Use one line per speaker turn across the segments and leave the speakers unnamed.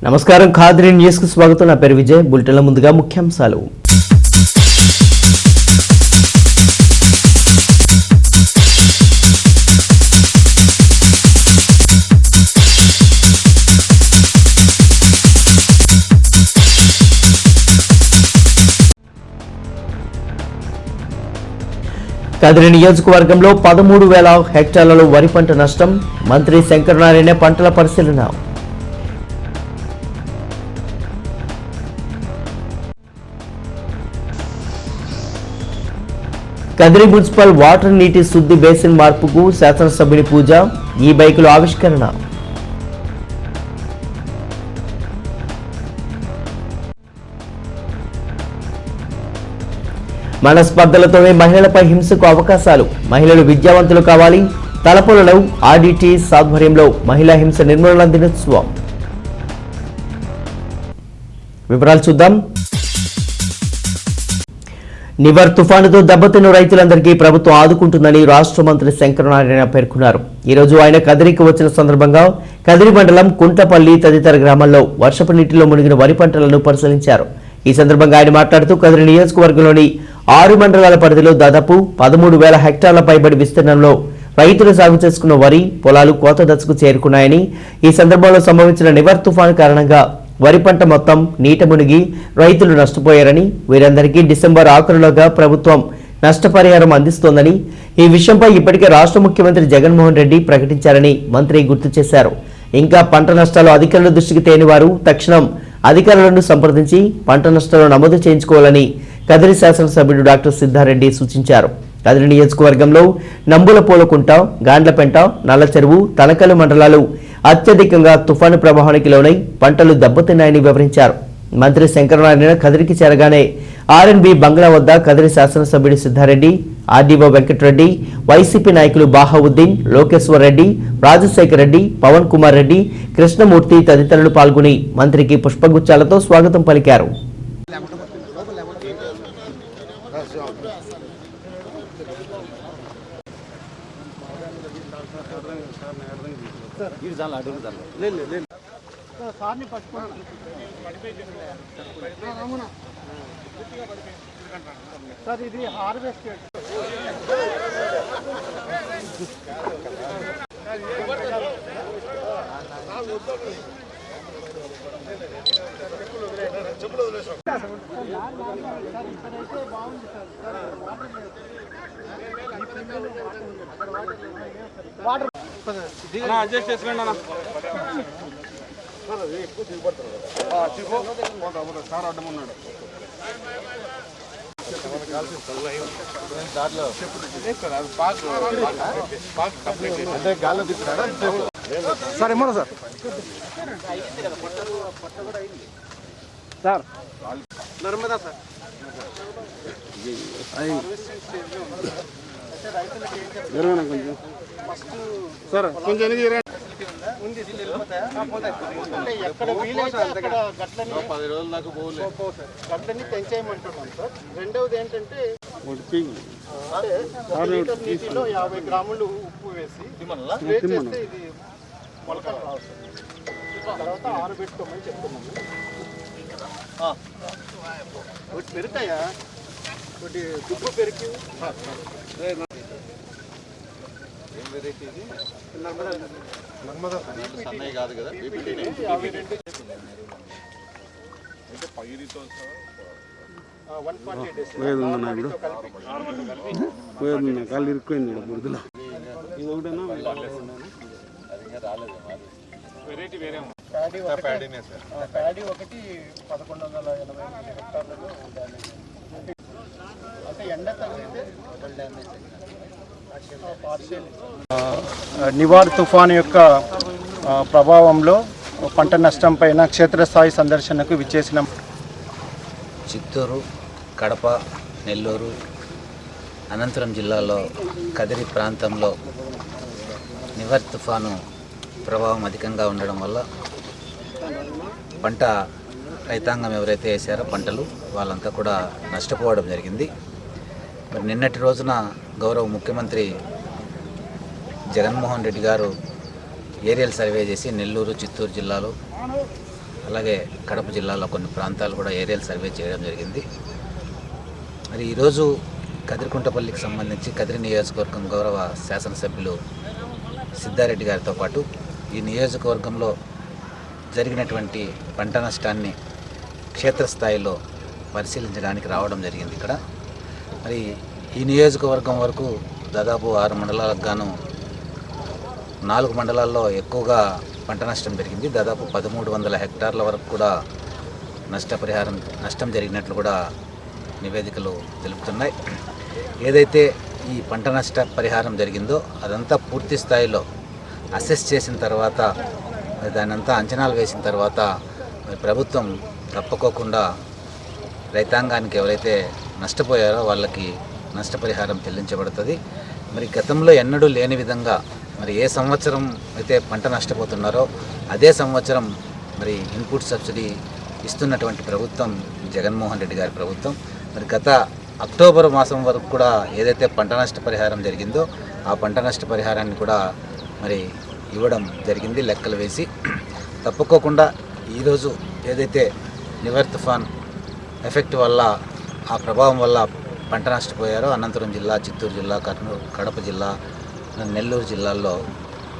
నమస్కారం ఖాద్రి న్యూస్ కు స్వాగతం. నా పేరు విజయ్. బులెటిన్ల ముందుగా ముఖ్యాంశాలు. కదిరి నియోజకవర్గంలో 13,000 హెక్టార్లలో వరి పంట నష్టం. మంత్రి శంకరనారాయణ పంటల పరిశీలన. కదిరి మున్సిపల్ వాటర్ నీటి శుద్ధి బేసిన్ మార్పుకు శాసనసభ్యుని పూజ. ఈ బైకుల ఆవిష్కరణ. మనస్పర్ధలతోనే మహిళలపై హింసకు అవకాశాలు. మహిళలు విద్యావంతులు కావాలి. తలపొలలో ఆర్డిటి ఆధ్వర్యంలో మహిళా హింస నిర్మూలన దినోత్సవం. వివరాలు చూద్దాం. నివర్ తుఫానుతో దెబ్బతిన్న రైతులందరికీ ప్రభుత్వం ఆదుకుంటుందని రాష్ట్ర మంత్రి శంకరనారాయణ పేర్కొన్నారు. ఈరోజు ఆయన కదిరికి వచ్చిన సందర్భంగా కదిరి మండలం కుంటపల్లి తదితర గ్రామాల్లో వర్షపు నీటిలో మునిగిన వరి పంటలను పరిశీలించారు. ఈ సందర్భంగా ఆయన మాట్లాడుతూ కదిరి నియోజకవర్గంలోని 6 మండలాల పరిధిలో దాదాపు 13,000 హెక్టార్ల పైబడి విస్తీర్ణంలో రైతులు సాగు చేసుకున్న వరి పొలాలు కోత దశకు చేరుకున్నాయని, ఈ సందర్భంలో సంభవించిన నివర్ తుఫాను కారణంగా వరి పంట మొత్తం నీట మునిగి రైతులు నష్టపోయారని, వీరందరికీ డిసెంబర్ ఆఖరులోగా ప్రభుత్వం నష్టపరిహారం అందిస్తోందని, ఈ విషయంపై ఇప్పటికే రాష్ట్ర ముఖ్యమంత్రి జగన్మోహన్ రెడ్డి ప్రకటించారని మంత్రి గుర్తు చేశారు. ఇంకా పంట నష్టాలు అధికారుల దృష్టికి తేని వారు తక్షణం అధికారులను సంప్రదించి పంట నష్టాలు నమోదు చేయించుకోవాలని కదిరి శాసనసభ్యుడు డాక్టర్ సిద్ధారెడ్డి సూచించారు. కదిరి నియోజకవర్గంలో నంబులపూలకుంట, గాండ్లపెంట, నల్లచెరువు, తనకలు మండలాలు అత్యధికంగా తుఫాను ప్రభావానికి లోనై పంటలు దెబ్బతిన్నాయని వివరించారు. మంత్రి శంకరనారాయణ కదిరికి చేరగానే ఆర్ఎన్బి బంగ్లా వద్ద కదిరి శాసనసభ్యుడు సిద్ధారెడ్డి, ఆర్డీఓ వెంకటరెడ్డి, వైసీపీ నాయకులు బాహావుద్దీన్, లోకేశ్వర్ రెడ్డి, రాజశేఖర్ రెడ్డి, పవన్ కుమార్ రెడ్డి, కృష్ణమూర్తి తదితరులు పాల్గొని మంత్రికి పుష్పగుచ్చాలతో స్వాగతం పలికారు.
సార్ ఇది హార్వెస్ట్ వాటర్ అడ్జస్ట్ చేసుకోండి అన్న. ఎక్కువ దిగుపడుతుంది సార్ అడ్డం ఉన్నాడు. అంటే గాల్లో తీసుకున్నాడా సార్? ఏమన్నా సార్ సార్ నర్మదా సార్ కొంచెం సార్ కొంచెం ఎక్కడ వీలైతే అక్కడ గట్లని 10 రోజుల దాకా గట్లని పెంచేయమంటున్నాం సార్. రెండవది ఏంటంటే లీటర్ నీటిలో 50 గ్రాములు ఉప్పు వేసి స్ప్రే చేస్తే ఇది మొలకలు రావు సార్. తర్వాత ఆరబెట్టుకోమని చెప్తున్నాము. ఒకటి పెరుగుతాయా, ఒకటి దుబ్బు పెరిగి సన్నయ్య కాదు కదా, కాళ్ళు ఇరుక్కుపోయింది బురదలో. ఇది ఒకటేనా ప్యాడీ ఒకటి 1180 హెక్టార్లలో డ్యామేజ్. అంటే ఎండ తగిలితే డ్యామేజ్. నివార్ తుఫాను యొక్క ప్రభావంలో పంట నష్టం పైన క్షేత్రస్థాయి సందర్శనకు విచ్చేసిన
చిత్తూరు, కడప, నెల్లూరు, అనంతపురం జిల్లాలో కదిరి ప్రాంతంలో నివర్ తుఫాను ప్రభావం అధికంగా ఉండడం వల్ల పంట రైతాంగం ఎవరైతే వేసారో పంటలు వాళ్ళంతా కూడా నష్టపోవడం జరిగింది. మరి నిన్నటి రోజున గౌరవ ముఖ్యమంత్రి జగన్మోహన్ రెడ్డి గారు ఏరియల్ సర్వే చేసి నెల్లూరు, చిత్తూరు జిల్లాలో అలాగే కడప జిల్లాలో కొన్ని ప్రాంతాలు కూడా ఏరియల్ సర్వే చేయడం జరిగింది. మరి ఈరోజు కదిరికుంటపల్లికి సంబంధించి కదిరి నియోజకవర్గం గౌరవ శాసనసభ్యులు సిద్ధారెడ్డి గారితో పాటు ఈ నియోజకవర్గంలో జరిగినటువంటి పంట నష్టాన్ని క్షేత్రస్థాయిలో పరిశీలించడానికి రావడం జరిగింది. ఇక్కడ మరి ఈ నియోజకవర్గం వరకు దాదాపు 6 మండలాలకు గాను 4 మండలాల్లో ఎక్కువగా పంట నష్టం జరిగింది. దాదాపు 1300 హెక్టార్ల వరకు కూడా నష్టం జరిగినట్లు కూడా నివేదికలు తెలుపుతున్నాయి. ఏదైతే ఈ పంట నష్ట పరిహారం జరిగిందో అదంతా పూర్తి స్థాయిలో అసెస్ చేసిన తర్వాత దాని అంతా అంచనాలు వేసిన తర్వాత ప్రభుత్వం తప్పుకోకుండా రైతాంగానికి ఎవరైతే నష్టపోయారో వాళ్ళకి నష్టపరిహారం చెల్లించబడుతుంది. మరి గతంలో ఎన్నడూ లేని విధంగా మరి ఏ సంవత్సరం అయితే పంట నష్టపోతున్నారో అదే సంవత్సరం మరి ఇన్పుట్ సబ్సిడీ ఇస్తున్నటువంటి ప్రభుత్వం జగన్మోహన్ రెడ్డి గారి ప్రభుత్వం. మరి గత అక్టోబర్ మాసం వరకు కూడా ఏదైతే పంట నష్ట పరిహారం జరిగిందో ఆ పంట నష్ట పరిహారాన్ని కూడా మరి ఇవ్వడం జరిగింది లెక్కలు వేసి. తప్పుకోకుండా ఈరోజు ఏదైతే నివర్ తుఫాన్ ఎఫెక్ట్ వల్ల ఆ ప్రభావం వల్ల పంట నష్టపోయారో అనంతపురం జిల్లా, చిత్తూరు జిల్లా, కర్నూలు, కడప జిల్లా, నెల్లూరు జిల్లాల్లో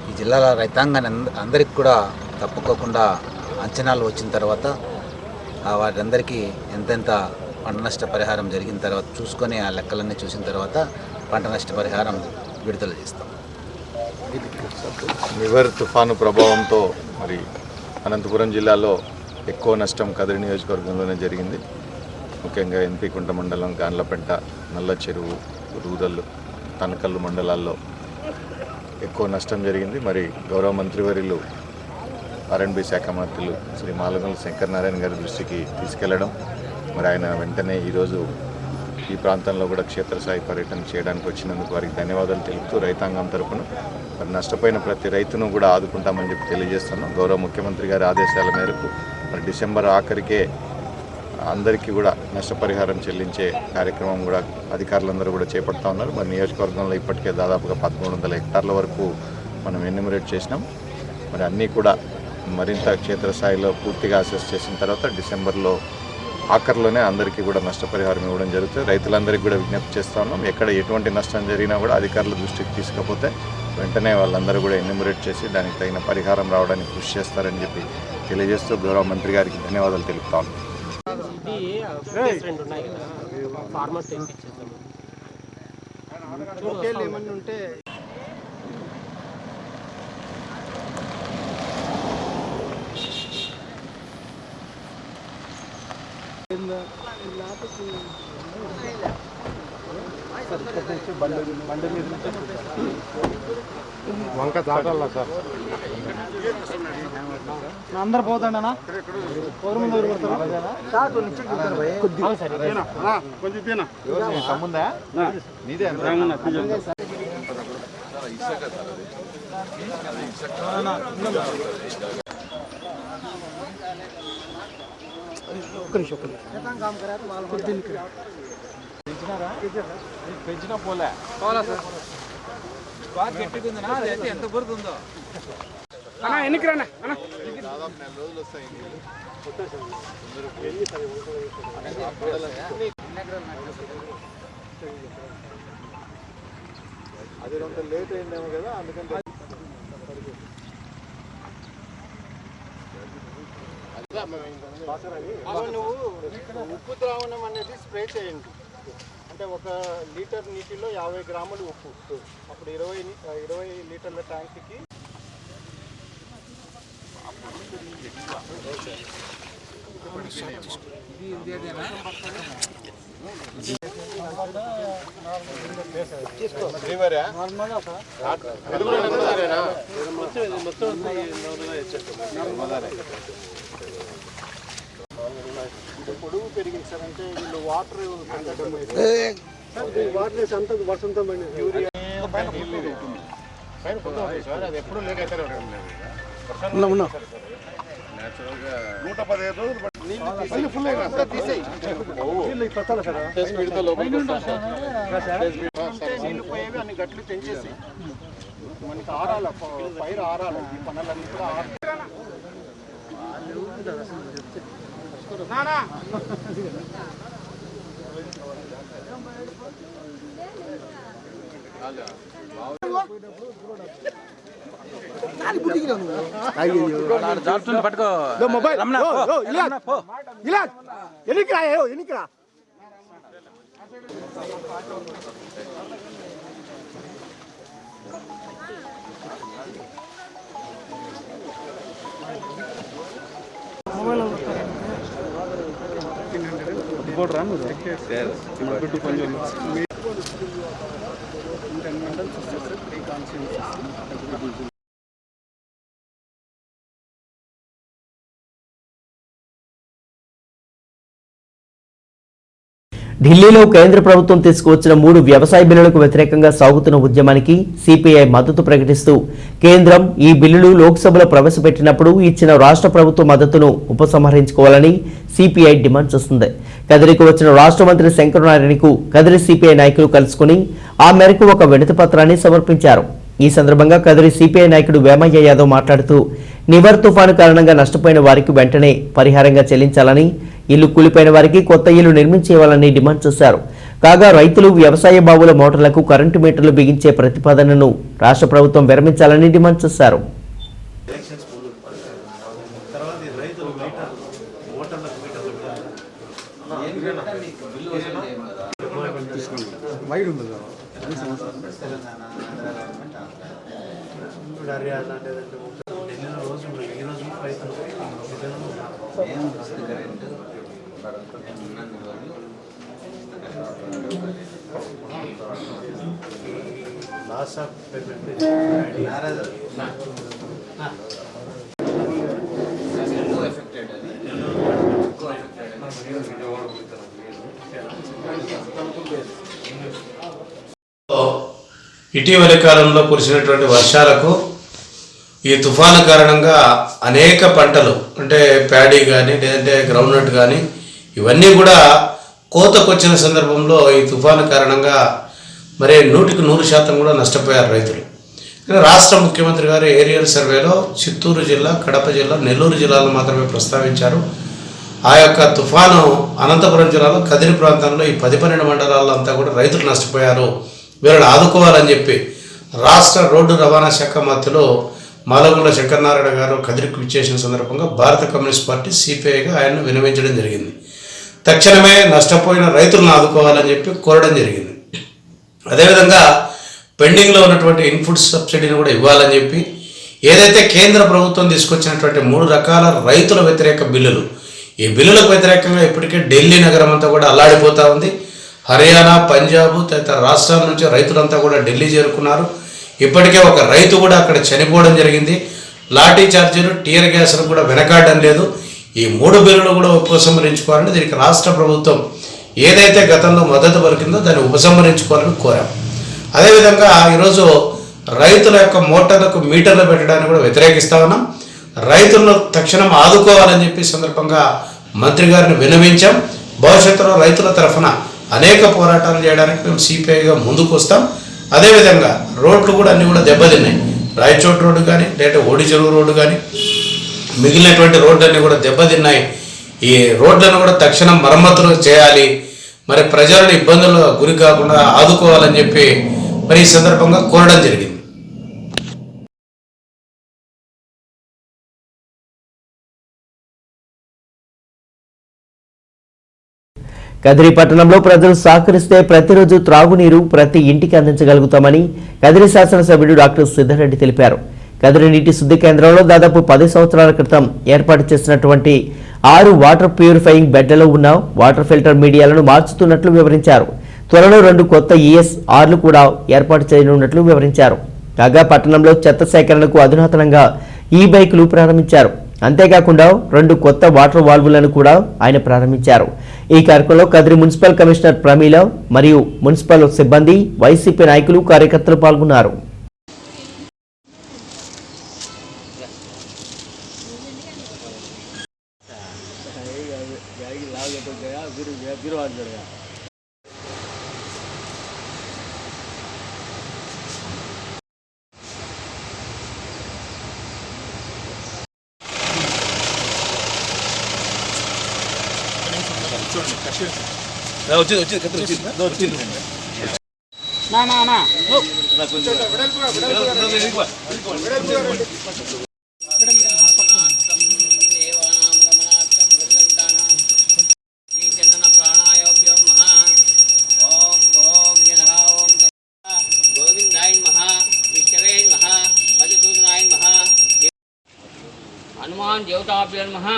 ఈ జిల్లాల రైతాంగాన్ని అందరికీ కూడా తప్పుకోకుండా అంచనాలు వచ్చిన తర్వాత వారందరికీ ఎంతెంత పంట నష్ట పరిహారం జరిగిన తర్వాత చూసుకొని ఆ లెక్కలన్నీ చూసిన తర్వాత పంట నష్ట పరిహారం విడుదల చేస్తాం.
నివర్ తుఫాను ప్రభావంతో మరి అనంతపురం జిల్లాలో ఎక్కువ నష్టం కదిరి నియోజకవర్గంలోనే జరిగింది. ముఖ్యంగా ఎన్పీకుంట మండలం, గాన్లపెంట, నల్ల చెరువు, రూరల్, తనకల్లు మండలాల్లో ఎక్కువ నష్టం జరిగింది. మరి గౌరవ మంత్రివర్యులు R&B శాఖ మంత్రులు శ్రీ మాలగొండ శంకరనారాయణ గారి దృష్టికి తీసుకెళ్లడం, మరి ఆయన వెంటనే ఈరోజు ఈ ప్రాంతంలో కూడా క్షేత్రస్థాయి పర్యటన చేయడానికి వచ్చినందుకు వారికి ధన్యవాదాలు తెలుపుతూ రైతాంగం తరఫున మరి నష్టపోయిన ప్రతి రైతును కూడా ఆదుకుంటామని చెప్పి తెలియజేస్తున్నాం. గౌరవ ముఖ్యమంత్రి గారి ఆదేశాల మేరకు మరి డిసెంబర్ ఆఖరికే అందరికీ కూడా నష్టపరిహారం చెల్లించే కార్యక్రమం కూడా అధికారులందరూ కూడా చేపడతా ఉన్నారు. మరి నియోజకవర్గంలో ఇప్పటికే దాదాపుగా 1300 హెక్టార్ల వరకు మనం ఎన్యూమరేట్ చేసినాం. మరి అన్నీ కూడా మరింత క్షేత్రస్థాయిలో పూర్తిగా అసెస్ చేసిన తర్వాత డిసెంబర్లో ఆఖరిలోనే అందరికీ కూడా నష్టపరిహారం ఇవ్వడం జరుగుతుంది. రైతులందరికీ కూడా విజ్ఞప్తి చేస్తూ ఉన్నాం, ఎక్కడ ఎటువంటి నష్టం జరిగినా కూడా అధికారుల దృష్టికి తీసుకపోతే వెంటనే వాళ్ళందరూ కూడా ఎన్యూమరేట్ చేసి దానికి తగిన పరిహారం రావడానికి కృషి చేస్తారని చెప్పి తెలియజేస్తూ గౌరవ మంత్రి గారికి ధన్యవాదాలు తెలుపుతా ఉన్నాం.
ఏమన్నా ఉంటే వంక దాటాలా సార్? అందరు పోతాండనా? కొంచెం తినా తమ్ముందా నీదే
పెంచినా పోలే పోలా సార్. బాగా గట్టిగా అయితే ఎంత బురద ఉందో ఎన్నికి రానా
దాదాపు 4 రోజులు వస్తాయి. అది కొంత లేట్ అయిందేమో కదా, అందుకని
నువ్వు ఉప్పు ద్రావణం అనేది స్ప్రే చేయండి. అంటే 1 లీటర్ నీటిలో 50 గ్రాములు ఉప్పు, అప్పుడు 20 లీటర్ల ట్యాంక్కి పొడుగు పెరిగింది సార్. అంటే వీళ్ళు వాటర్ అంతా వసంతం యూరియా అది ఎప్పుడు లేక అయితే 115 రోజులు నీళ్ళు పోయేవి అన్ని గట్లు పెంచేసి మనకి ఆరాల పైరు ఆరాలి. ఈ పనులన్నీ కూడా
ఢిల్లీలో కేంద్ర ప్రభుత్వం తీసుకువచ్చిన 3 వ్యవసాయ బిల్లులకు వ్యతిరేకంగా సాగుతున్న ఉద్యమానికి సిపిఐ మద్దతు ప్రకటిస్తూ కేంద్రం ఈ బిల్లులు లోక్సభలో ప్రవేశపెట్టినప్పుడు ఇచ్చిన రాష్ట్ర ప్రభుత్వ మద్దతును ఉపసంహరించుకోవాలని సిపిఐ డిమాండ్ చేస్తుంది. కదిరికి వచ్చిన రాష్ట్ర మంత్రి శంకరనారాయణకు కదిరి సిపిఐ నాయకులు కలుసుకుని ఆ మేరకు ఒక వినతి పత్రాన్ని సమర్పించారు. ఈ సందర్భంగా కదిరి సిపిఐ నాయకుడు వేమయ్య యాదవ్ మాట్లాడుతూ నివర్ తుఫాను కారణంగా నష్టపోయిన వారికి వెంటనే పరిహారంగా చెల్లించాలని, ఇల్లు కూలిపోయిన వారికి కొత్త ఇల్లు నిర్మించేయాలని డిమాండ్ చేశారు. కాగా రైతులు వ్యవసాయ బావుల మోటార్లకు కరెంటు మీటర్లు బిగించే ప్రతిపాదనను రాష్ట్ర ప్రభుత్వం విరమించాలని డిమాండ్ చేశారు.
ఇటీవలి కాలంలో కురిసినటువంటి వర్షాలకు ఈ తుఫాను కారణంగా అనేక పంటలు అంటే ప్యాడీ కానీ లేదంటే గ్రౌండ్నట్ కానీ ఇవన్నీ కూడా కోతకొచ్చిన సందర్భంలో ఈ తుఫాను కారణంగా మరి 100% కూడా నష్టపోయారు రైతులు. రాష్ట్ర ముఖ్యమంత్రి గారు ఏరియల్ సర్వేలో చిత్తూరు జిల్లా, కడప జిల్లా, నెల్లూరు జిల్లాలను మాత్రమే ప్రస్తావించారు. ఆ యొక్క తుఫాను అనంతపురం జిల్లాలో కదిరి ప్రాంతంలో ఈ 10-12 మండలాల్లో అంతా కూడా రైతులు నష్టపోయారు, వీళ్ళని ఆదుకోవాలని చెప్పి రాష్ట్ర రోడ్డు రవాణా శాఖ మంత్రులు మాలగుండ్ల శంకరనారాయణ గారు కదిరికి విచ్చేసిన సందర్భంగా భారత కమ్యూనిస్ట్ పార్టీ సిపిఐగా ఆయన్ను విన్నవించడం జరిగింది. తక్షణమే నష్టపోయిన రైతులను ఆదుకోవాలని చెప్పి కోరడం జరిగింది. అదేవిధంగా పెండింగ్లో ఉన్నటువంటి ఇన్పుట్ సబ్సిడీని కూడా ఇవ్వాలని చెప్పి ఏదైతే కేంద్ర ప్రభుత్వం తీసుకొచ్చినటువంటి 3 రకాల రైతుల వ్యతిరేక బిల్లులు, ఈ బిల్లులకు వ్యతిరేకంగా ఇప్పటికే ఢిల్లీ నగరం అంతా కూడా అల్లాడిపోతూ ఉంది. హర్యానా, పంజాబ్ తదితర రాష్ట్రాల నుంచి రైతులంతా కూడా ఢిల్లీ చేరుకున్నారు. ఇప్పటికే ఒక రైతు కూడా అక్కడ చనిపోవడం జరిగింది. లాఠీ చార్జీలు, టీయర్ గ్యాస్ను కూడా వెనకాడడం లేదు. ఈ 3 బిల్లులు కూడా ఉపసంహరించుకోవాలని, దీనికి రాష్ట్ర ప్రభుత్వం ఏదైతే గతంలో మద్దతు పలికిందో దాన్ని ఉపసంహరించుకోవాలని కోరాం. అదేవిధంగా ఈరోజు రైతుల యొక్క మోటార్లకు మీటర్లు పెట్టడానికి కూడా వ్యతిరేకిస్తా ఉన్నాం. రైతులను తక్షణం ఆదుకోవాలని చెప్పి సందర్భంగా మంత్రి గారిని విన్నవించాం. భవిష్యత్తులో రైతుల తరఫున అనేక పోరాటాలు చేయడానికి మేము సిపిఐగా ముందుకు వస్తాం. అదేవిధంగా రోడ్లు కూడా అన్నీ కూడా దెబ్బతిన్నాయి. రాయచోట్ రోడ్డు కానీ లేదా ఓడి చెరువు రోడ్డు కానీ మిగిలినటువంటి రోడ్లన్నీ కూడా దెబ్బతిన్నాయి. ఈ రోడ్లను కూడా తక్షణం మరమ్మతులు చేయాలి, మరి ప్రజలను ఇబ్బందులు గురి కాకుండా ఆదుకోవాలని చెప్పి మరి ఈ సందర్భంగా కోరడం జరిగింది.
కదిరి పట్టణంలో ప్రజలు సహకరిస్తే ప్రతిరోజు త్రాగునీరు ప్రతి ఇంటికి అందించగలుగుతామని కదిరి శాసనసభ్యుడు డాక్టర్ సిద్ధారెడ్డి తెలిపారు. కదిరి నీటి శుద్ధి కేంద్రంలో దాదాపు 10 సంవత్సరాల క్రితం ఏర్పాటు చేసినటువంటి 6 వాటర్ ప్యూరిఫైయింగ్ బెడ్లలో ఉన్న వాటర్ ఫిల్టర్ మీడియాలను మార్చుతున్నట్లు వివరించారు. త్వరలో 2 కొత్త ES6లు కూడా ఏర్పాటు చేయనున్నట్లు వివరించారు. కాగా పట్టణంలో చెత్త సేకరణకు అధునాతనంగా బైకులు ప్రారంభించారు. అంతేకాకుండా 2 కొత్త వాటర్ వాల్వులను కూడా ఆయన ప్రారంభించారు. ఈ కార్యక్రమంలో కదిరి మున్సిపల్ కమిషనర్ ప్రమీల మరియు మున్సిపల్ సిబ్బంది, వైసీపీ నాయకులు, కార్యకర్తలు పాల్గొన్నారు.
हनुमान देवताभ्यो नमः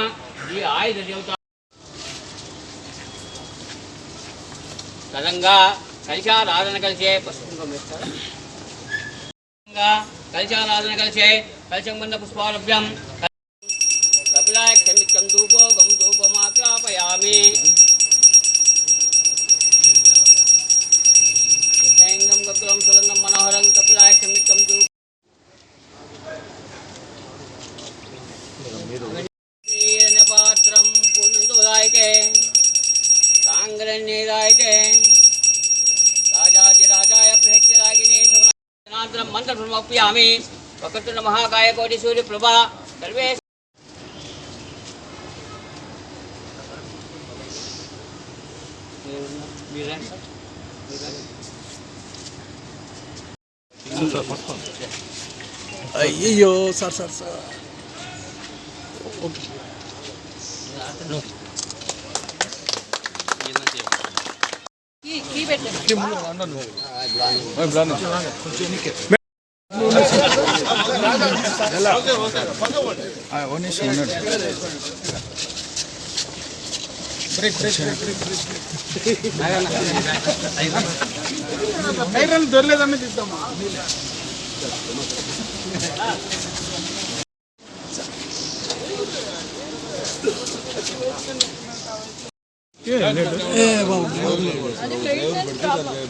श्री आयुध देवता कलंगा कलशाराधन कलशे कलशाराधन कलशे कलशंबंध पुष्पालभ्यम कपिलाय क्षमिकं धूपो गम धूपमाग्रापयामि यथेंगं कपिलं सुगंधं मनोहरं कपिलाय क्षमिकं धूप पात्रं पूर्णन्तुदायके कांग्रण्यदायके राजाय प्रहत्यरागिने शवनान्तरं मन्त्रब्रह्मप्यामि वक्रतुण्ड महाकाय कोटि सूर्यप्रभा सर्वे
అయ్యో సార్ సార్ సార్ దొరలేదన్నీ తీద్దామా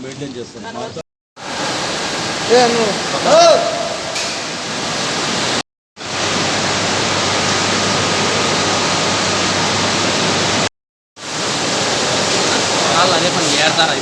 మెయింటైన్ చేస్తాను
అదే పని చేస్తారా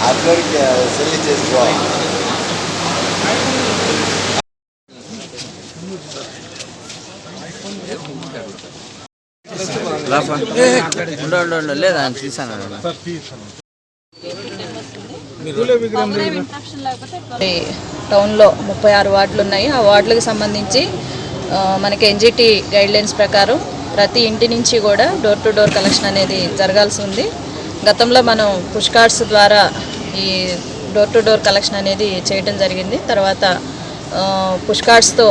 అందరికి సెల్లి చేసుకోవాలి
లేదా తీసాను
టౌన్లో 36 వార్డులు ఉన్నాయి. ఆ వార్డులకు సంబంధించి మనకి ఎన్జిటి గైడ్లైన్స్ ప్రకారం ప్రతి ఇంటి నుంచి కూడా డోర్ టు డోర్ కలెక్షన్ అనేది జరగాల్సి ఉంది. గతంలో మనం పుష్ కార్డ్స్ ద్వారా ఈ డోర్ టు డోర్ కలెక్షన్ అనేది చేయడం జరిగింది. తర్వాత పుష్ కార్డ్స్తో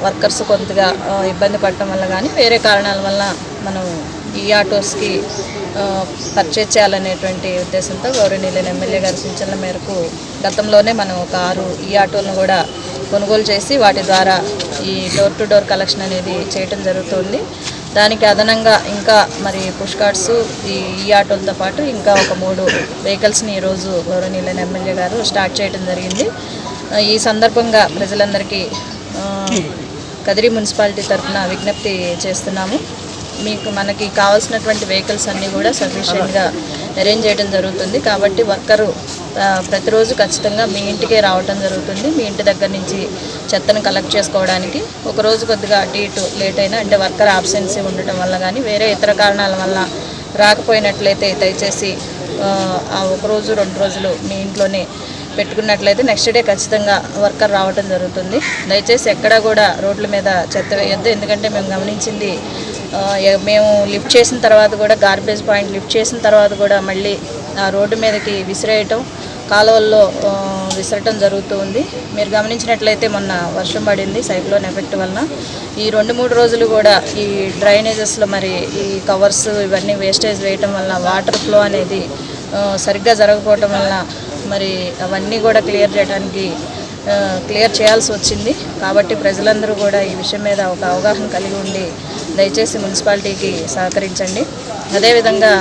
వర్కర్స్ కొంతగా ఇబ్బంది పడటం వల్ల కానీ వేరే కారణాల వల్ల మనం ఈ ఆటోస్కి పర్చేజ్ చేయాలనేటువంటి ఉద్దేశంతో గౌరవనీయులైన ఎమ్మెల్యే గారి సూచనల మేరకు గతంలోనే మనం ఒక 6 ఈ ఆటోలను కూడా కొనుగోలు చేసి వాటి ద్వారా ఈ డోర్ టు డోర్ కలెక్షన్ అనేది చేయటం జరుగుతుంది. దానికి అదనంగా ఇంకా మరి పుష్ కార్డ్స్ ఈ ఆటోలతో పాటు ఇంకా ఒక 3 వెహికల్స్ని ఈరోజు గౌరవనీయులైన ఎమ్మెల్యే గారు స్టార్ట్ చేయడం జరిగింది. ఈ సందర్భంగా ప్రజలందరికీ కదిరి మున్సిపాలిటీ తరఫున విజ్ఞప్తి చేస్తున్నాము. మనకి కావాల్సినటువంటి వెహికల్స్ అన్నీ కూడా సఫిషియెంట్గా అరేంజ్ చేయడం జరుగుతుంది. కాబట్టి వర్కరు ప్రతిరోజు ఖచ్చితంగా మీ ఇంటికే రావడం జరుగుతుంది. మీ ఇంటి దగ్గర నుంచి చెత్తను కలెక్ట్ చేసుకోవడానికి ఒకరోజు కొద్దిగా అటు ఇటు లేట్ అయినా అంటే వర్కర్ ఆబ్సెన్సీ ఉండటం వల్ల కానీ వేరే ఇతర కారణాల వల్ల రాకపోయినట్లయితే దయచేసి ఆ ఒకరోజు 2 రోజులు మీ ఇంట్లోనే పెట్టుకున్నట్లయితే నెక్స్ట్ డే ఖచ్చితంగా వర్కర్ రావడం జరుగుతుంది. దయచేసి ఎక్కడా కూడా రోడ్ల మీద చెత్త వేయొద్దు. ఎందుకంటే మేము గమనించింది, మేము లిఫ్ట్ చేసిన తర్వాత కూడా గార్బేజ్ పాయింట్ లిఫ్ట్ చేసిన తర్వాత కూడా మళ్ళీ ఆ రోడ్డు మీదకి విసిరేయటం, కాలువల్లో విసరటం జరుగుతూ ఉంది. మీరు గమనించినట్లయితే మొన్న వర్షం పడింది సైక్లోన్ ఎఫెక్ట్ వలన. ఈ 2-3 రోజులు కూడా ఈ డ్రైనేజెస్లో మరి ఈ కవర్స్ ఇవన్నీ వేస్టేజ్ వేయటం వల్ల వాటర్ ఫ్లో అనేది సరిగ్గా జరగకపోవటం వల్ల మరి అవన్నీ కూడా క్లియర్ చేయాల్సి వచ్చింది. కాబట్టి ప్రజలందరూ కూడా ఈ విషయం మీద ఒక అవగాహన కలిగి ఉండి దయచేసి మున్సిపాలిటీకి సహకరించండి. అదేవిధంగా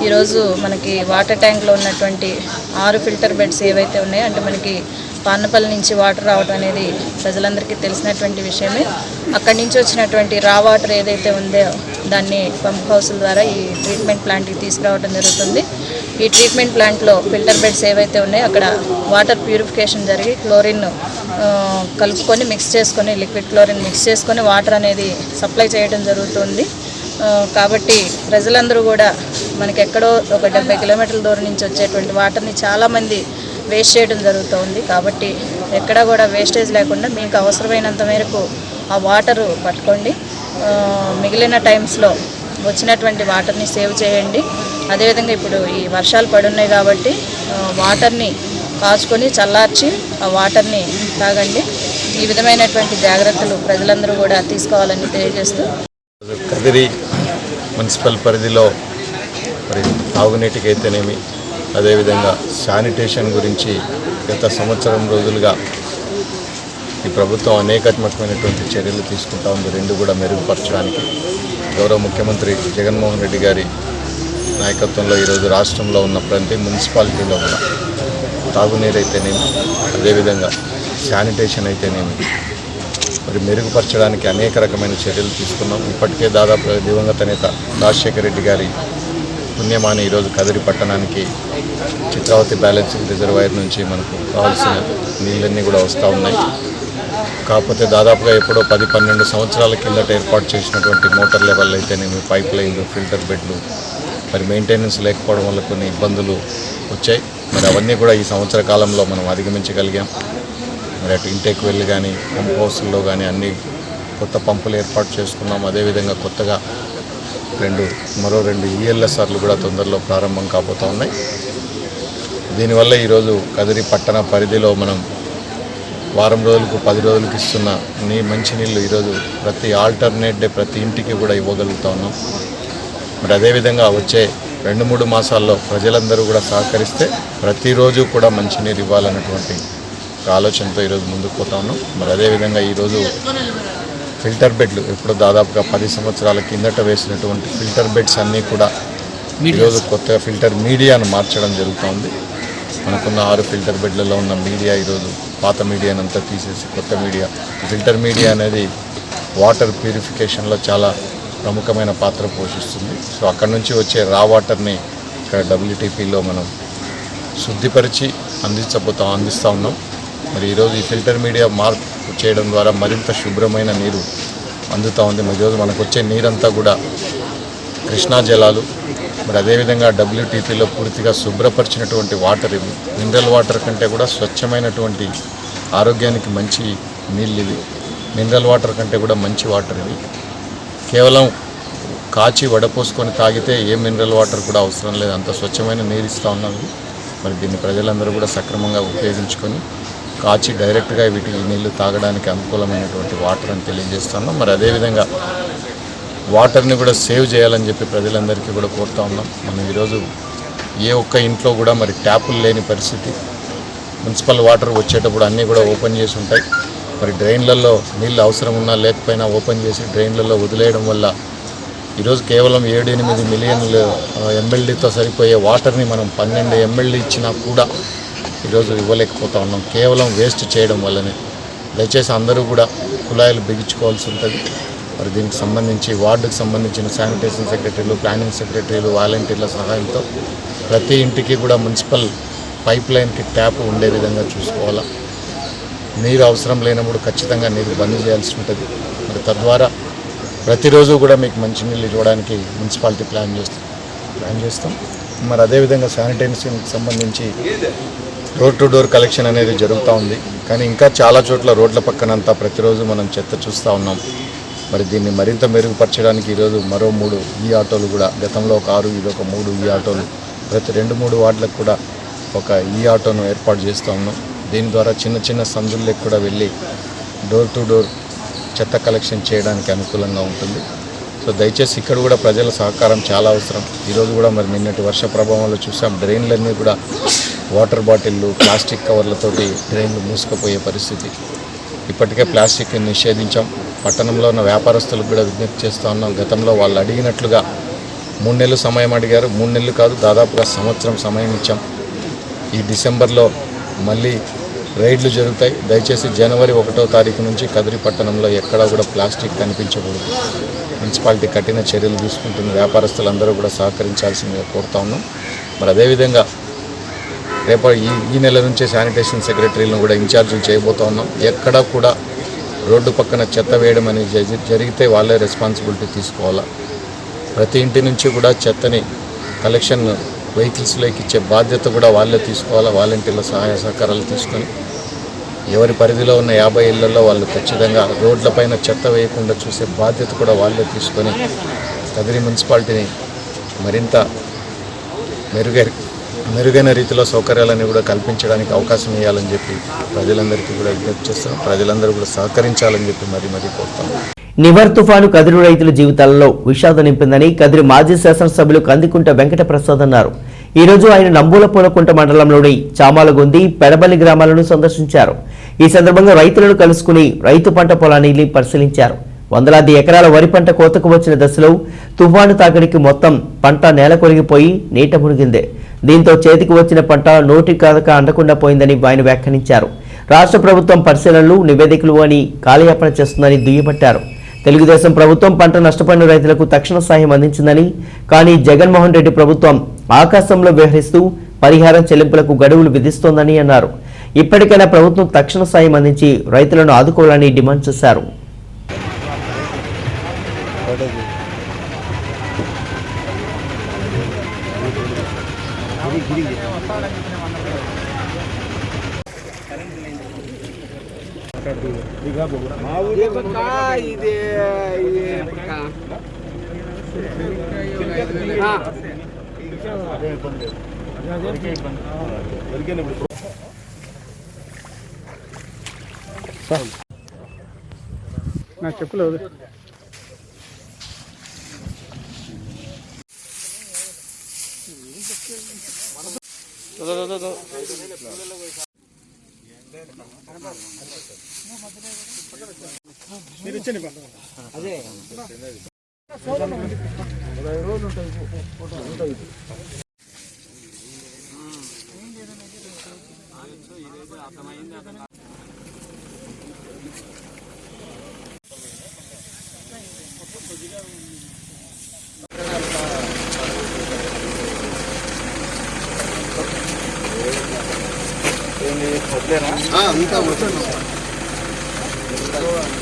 ఈరోజు మనకి వాటర్ ట్యాంక్లో ఉన్నటువంటి 6 ఫిల్టర్ బెడ్స్ ఏవైతే ఉన్నాయో, అంటే మనకి పాన్నపల్లి నుంచి వాటర్ రావడం అనేది ప్రజలందరికీ తెలిసినటువంటి విషయమే. అక్కడి నుంచి వచ్చినటువంటి రా వాటర్ ఏదైతే ఉందో దాన్ని పంప్ హౌస్ల ద్వారా ఈ ట్రీట్మెంట్ ప్లాంట్కి తీసుకురావడం జరుగుతుంది. ఈ ట్రీట్మెంట్ ప్లాంట్లో ఫిల్టర్ బెడ్స్ ఏవైతే ఉన్నాయో అక్కడ వాటర్ ప్యూరిఫికేషన్ జరిగి క్లోరిన్ కలుపుకొని మిక్స్ చేసుకొని, లిక్విడ్ క్లోరిన్ మిక్స్ చేసుకొని వాటర్ అనేది సప్లై చేయడం జరుగుతుంది. కాబట్టి ప్రజలందరూ కూడా మనకి ఎక్కడో ఒక 70 కిలోమీటర్ల దూరం నుంచి వచ్చేటువంటి వాటర్ని చాలామంది వేస్ట్ చేయడం జరుగుతుంది. కాబట్టి ఎక్కడా కూడా వేస్టేజ్ లేకుండా మీకు అవసరమైనంత మేరకు ఆ వాటరు పట్టుకోండి. మిగిలిన టైమ్స్లో వచ్చినటువంటి వాటర్ని సేవ్ చేయండి. అదేవిధంగా ఇప్పుడు ఈ వర్షాలు పడున్నాయి కాబట్టి వాటర్ని కాచుకొని చల్లార్చి ఆ వాటర్ని తాగండి. ఈ విధమైనటువంటి జాగ్రత్తలు ప్రజలందరూ కూడా తీసుకోవాలని తెలియజేస్తూ,
కదిరి మున్సిపల్ పరిధిలో మరి తాగునీటికి అయితేనేమి, అదేవిధంగా శానిటేషన్ గురించి గత సంవత్సరం రోజులుగా ఈ ప్రభుత్వం అనేకాత్మకమైనటువంటి చర్యలు తీసుకుంటా ఉంది. రెండు కూడా మెరుగుపరచడానికి గౌరవ ముఖ్యమంత్రి జగన్మోహన్ రెడ్డి గారి నాయకత్వంలో ఈరోజు రాష్ట్రంలో ఉన్న ప్రతి మున్సిపాలిటీలో కూడా తాగునీరు అయితేనేమి, అదేవిధంగా శానిటేషన్ అయితేనేమి మరి మెరుగుపరచడానికి అనేక రకమైన చర్యలు తీసుకున్నాం. ఇప్పటికే దాదాపు దివంగత నేత రాజశేఖర రెడ్డి గారి పుణ్యమాని ఈరోజు కదిరి పట్టణానికి చిత్రావతి బ్యాలెన్సింగ్ రిజర్వాయర్ నుంచి మనకు కావాల్సిన నీళ్ళన్నీ కూడా వస్తూ ఉన్నాయి. కాకపోతే దాదాపుగా ఎప్పుడో 10-12 సంవత్సరాల కిందట ఏర్పాటు చేసినటువంటి మోటార్ లెవెల్ అయితేనేమి, పైప్ లైన్లు, ఫిల్టర్ బెడ్లు మరి మెయింటెనెన్స్ లేకపోవడం వల్ల కొన్ని ఇబ్బందులు వచ్చాయి. మరి అవన్నీ కూడా ఈ సంవత్సర కాలంలో మనం అధిగమించగలిగాం. మరి అటు ఇంటేక్ వెళ్ళి కానీ, పంప్ హౌస్ల్లో కానీ అన్ని కొత్త పంపులు ఏర్పాటు చేసుకున్నాం. అదేవిధంగా కొత్తగా మరో 2 ELSRలు కూడా తొందరలో ప్రారంభం కాబోతూ ఉన్నాయి. దీనివల్ల ఈరోజు కదిరి పట్టణ పరిధిలో మనం వారం రోజులకు 10 రోజులకు ఇస్తున్న మంచినీళ్ళు ఈరోజు ప్రతి ఆల్టర్నేట్ డే ప్రతి ఇంటికి కూడా ఇవ్వగలుగుతూ ఉన్నాం. మరి అదేవిధంగా వచ్చే 2-3 మాసాల్లో ప్రజలందరూ కూడా సహకరిస్తే ప్రతిరోజు కూడా మంచినీరు ఇవ్వాలన్నటువంటి ఆలోచనతో ఈరోజు ముందుకు పోతా ఉన్నాం. మరి అదేవిధంగా ఈరోజు ఫిల్టర్ బెడ్లు ఇప్పుడు దాదాపుగా 10 సంవత్సరాల కిందట వేసినటువంటి ఫిల్టర్ బెడ్స్ అన్నీ కూడా ఈరోజు కొత్తగా ఫిల్టర్ మీడియాను మార్చడం జరుగుతుంది. మనకున్న 6 ఫిల్టర్ బెడ్లలో ఉన్న మీడియా ఈరోజు పాత మీడియానంతా తీసేసి కొత్త మీడియా, ఫిల్టర్ మీడియా అనేది వాటర్ ప్యూరిఫికేషన్లో చాలా ప్రముఖమైన పాత్ర పోషిస్తుంది. సో అక్కడ నుంచి వచ్చే రా వాటర్ని ఇక్కడ WTPలో మనం శుద్ధిపరిచి అందిస్తూ ఉన్నాం. మరి ఈరోజు ఈ ఫిల్టర్ మీడియా మార్పు చేయడం ద్వారా మరింత శుభ్రమైన నీరు అందుతూ ఉంది. మరి ఈరోజు మనకు వచ్చే నీరంతా కూడా కృష్ణా జలాలు. మరి అదేవిధంగా WTPలో పూర్తిగా శుభ్రపరిచినటువంటి వాటర్ ఇవి. మినరల్ వాటర్ కంటే కూడా స్వచ్ఛమైనటువంటి ఆరోగ్యానికి మంచి నీళ్ళు ఇవి. మినరల్ వాటర్ కంటే కూడా మంచి వాటర్ ఇవి. కేవలం కాచి వడపోసుకొని తాగితే ఏ మినరల్ వాటర్ కూడా అవసరం లేదు, అంత స్వచ్ఛమైన నీరు ఇస్తూ ఉన్నది. మరి దీన్ని ప్రజలందరూ కూడా సక్రమంగా ఉపయోగించుకొని కాచి డైరెక్ట్గా వీటికి నీళ్లు తాగడానికి అనుకూలమైనటువంటి వాటర్ అని తెలియజేస్తున్నాం. మరి అదేవిధంగా వాటర్ని కూడా సేవ్ చేయాలని చెప్పి ప్రజలందరికీ కూడా కోరుతూ ఉన్నాం. మనం ఈరోజు ఏ ఒక్క ఇంట్లో కూడా మరి ట్యాపులు లేని పరిస్థితి. మున్సిపల్ వాటర్ వచ్చేటప్పుడు అన్నీ కూడా ఓపెన్ చేసి ఉంటాయి. మరి డ్రైన్లలో నీళ్ళు అవసరం ఉన్నా లేకపోయినా ఓపెన్ చేసి డ్రైన్లలో వదిలేయడం వల్ల ఈరోజు కేవలం 7-8 మిలియన్లు MLDతో సరిపోయే వాటర్ని మనం 12 MLD ఇచ్చినా కూడా ఈరోజు ఇవ్వలేకపోతా ఉన్నాం, కేవలం వేస్ట్ చేయడం వల్లనే. దయచేసి అందరూ కూడా కుళాయిలు బిగించుకోవాల్సి ఉంటుంది. మరి దీనికి సంబంధించి వార్డుకు సంబంధించిన శానిటేషన్ సెక్రటరీలు, ప్లానింగ్ సెక్రటరీలు, వాలంటీర్ల సహాయంతో ప్రతి ఇంటికి కూడా మున్సిపల్ పైప్ లైన్కి ట్యాప్ ఉండే విధంగా చూసుకోవాలా. నీరు అవసరం లేనప్పుడు ఖచ్చితంగా నీరు బంద్ చేయాల్సి ఉంటుంది. మరి తద్వారా ప్రతిరోజు కూడా మీకు మంచినీళ్ళు ఇవ్వడానికి మున్సిపాలిటీ ప్లాన్ చేస్తాం. మరి అదేవిధంగా శానిటేషన్కి సంబంధించి డోర్ టు డోర్ కలెక్షన్ అనేది జరుగుతూ ఉంది. కానీ ఇంకా చాలా చోట్ల రోడ్ల పక్కనంతా ప్రతిరోజు మనం చెత్త చూస్తూ ఉన్నాం. మరి దీన్ని మరింత మెరుగుపరచడానికి ఈరోజు మరో 3 ఈ ఆటోలు కూడా, గతంలో ఒక 6, ఇదొక 3 ఈ ఆటోలు, ప్రతి 2-3 వార్డులకు కూడా ఒక ఈ ఆటోను ఏర్పాటు చేస్తూ ఉన్నాం. దీని ద్వారా చిన్న చిన్న సందులకు కూడా వెళ్ళి డోర్ టు డోర్ చెత్త కలెక్షన్ చేయడానికి అనుకూలంగా ఉంటుంది. సో దయచేసి ఇక్కడ కూడా ప్రజల సహకారం చాలా అవసరం. ఈరోజు కూడా మరి నిన్నటి వర్ష ప్రభావంలో చూసాం, డ్రైన్లన్నీ కూడా వాటర్ బాటిళ్ళు, ప్లాస్టిక్ కవర్లతోటి డ్రైన్లు మూసుకుపోయే పరిస్థితి. ఇప్పటికే ప్లాస్టిక్ నిషేధించాం. పట్టణంలో ఉన్న వ్యాపారస్తులకు కూడా విజ్ఞప్తి చేస్తూ ఉన్నాం. గతంలో వాళ్ళు అడిగినట్లుగా 3 నెలలు సమయం అడిగారు. 3 నెలలు కాదు, దాదాపుగా సంవత్సరం సమయం ఇచ్చాం. ఈ డిసెంబర్లో మళ్ళీ రైడ్లు జరుగుతాయి. దయచేసి జనవరి 1వ తారీఖు నుంచి కదిరి పట్టణంలో ఎక్కడా కూడా ప్లాస్టిక్ కనిపించకూడదు. మున్సిపాలిటీ కఠిన చర్యలు తీసుకుంటున్న వ్యాపారస్తులందరూ కూడా సహకరించాల్సిందిగా కోరుతా ఉన్నాం. మరి అదేవిధంగా రేపు ఈ నెల నుంచే శానిటేషన్ సెక్రటరీలను కూడా ఇన్ఛార్జీలు చేయబోతూ ఉన్నాం. ఎక్కడా కూడా రోడ్డు పక్కన చెత్త వేయడం అనేది జరిగితే వాళ్ళే రెస్పాన్సిబిలిటీ తీసుకోవాలా. ప్రతి ఇంటి నుంచి కూడా చెత్తని కలెక్షన్ వెహికల్స్లోకి ఇచ్చే బాధ్యత కూడా వాళ్ళే తీసుకోవాలా. వాలంటీర్ల సహాయ సహకారాలు తీసుకొని ఎవరి పరిధిలో ఉన్న 50 ఇళ్లలో వాళ్ళు ఖచ్చితంగా రోడ్లపైన చెత్త వేయకుండా చూసే బాధ్యత కూడా వాళ్ళే తీసుకొని కదిరి మున్సిపాలిటీని మరింత మెరుగైన రీతిలో సౌకర్యాలన్నీ కూడా కల్పించడానికి అవకాశం ఇవ్వాలని చెప్పి ప్రజలందరికీ కూడా విజ్ఞప్తి చేస్తున్నాం. ప్రజలందరూ కూడా సహకరించాలని చెప్పి మరీ కోరుతాం.
నివర్ తుఫాను కదిరి రైతుల జీవితాలలో విషాదం నింపిందని కదిరి మాజీ శాసనసభ్యులు కందికుంట వెంకటప్రసాద్ అన్నారు. ఈ రోజు ఆయన నంబూలపూలకుంట మండలంలోని చామాలగొంది, పెడబల్లి గ్రామాలను సందర్శించారు. ఈ సందర్భంగా రైతులను కలుసుకుని రైతు పంట పొలాన్ని పరిశీలించారు. వందలాది ఎకరాల వరి పంట కోతకు వచ్చిన దశలో తుఫాను తాకిడికి మొత్తం పంట నేల కొరిగిపోయి నీట మునిగింది. దీంతో చేతికి వచ్చిన పంట నోటి కాదక అందకుండా పోయిందని ఆయన వ్యాఖ్యానించారు. రాష్ట్ర ప్రభుత్వం పరిశీలనలు, నివేదికలు అని కాలయాపన చేస్తుందని దుయ్యబట్టారు. తెలుగుదేశం ప్రభుత్వం పంట నష్టపోయిన రైతులకు తక్షణ సాయం అందించిందని, కానీ జగన్మోహన్ రెడ్డి ప్రభుత్వం ఆకాశంలో వ్యవహరిస్తూ పరిహారం చెల్లింపులకు గడువులు విధిస్తోందని అన్నారు. ఇప్పటికైనా ప్రభుత్వం తక్షణ సాయం అందించి రైతులను ఆదుకోవాలని డిమాండ్ చేశారు.
నా చెప్పలేదు. మీరు ఇచ్చండి అదే ఇంకా వచ్చాను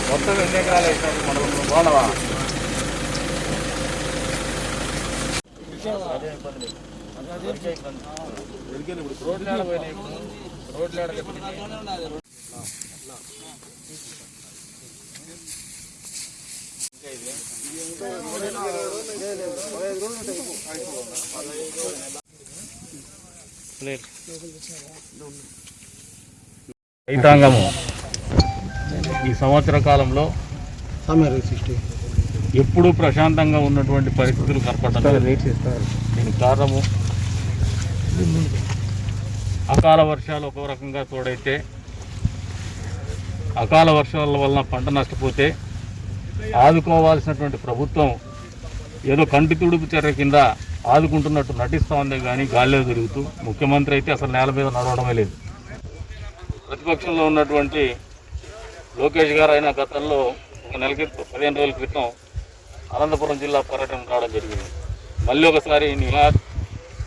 మొత్తం ఎన్ని ఎకరాలు వేసారు మనం బాగున్నావా?
రైతాంగము ఈ సంవత్సర కాలంలో ఎప్పుడూ ప్రశాంతంగా ఉన్నటువంటి పరిస్థితులు కనపడడం. దీనికి కారణము అకాల వర్షాలు ఒక రకంగా తోడైతే, అకాల వర్షాల వలన పంట నష్టపోతే ఆదుకోవాల్సినటువంటి ప్రభుత్వం ఏదో కంటి తుడుపు చర్య కింద ఆదుకుంటున్నట్టు నటిస్తూ ఉందే కానీ గాల్లో తిరుగుతూ, ముఖ్యమంత్రి అయితే అసలు నేల మీద నడవడమే లేదు. ప్రతిపక్షంలో ఉన్నటువంటి లోకేష్ గారు అయినా గతంలో ఒక నెల క్రితం 15 రోజుల క్రితం అనంతపురం జిల్లా పర్యటన రావడం జరిగింది. మళ్ళీ ఒకసారి నిహార్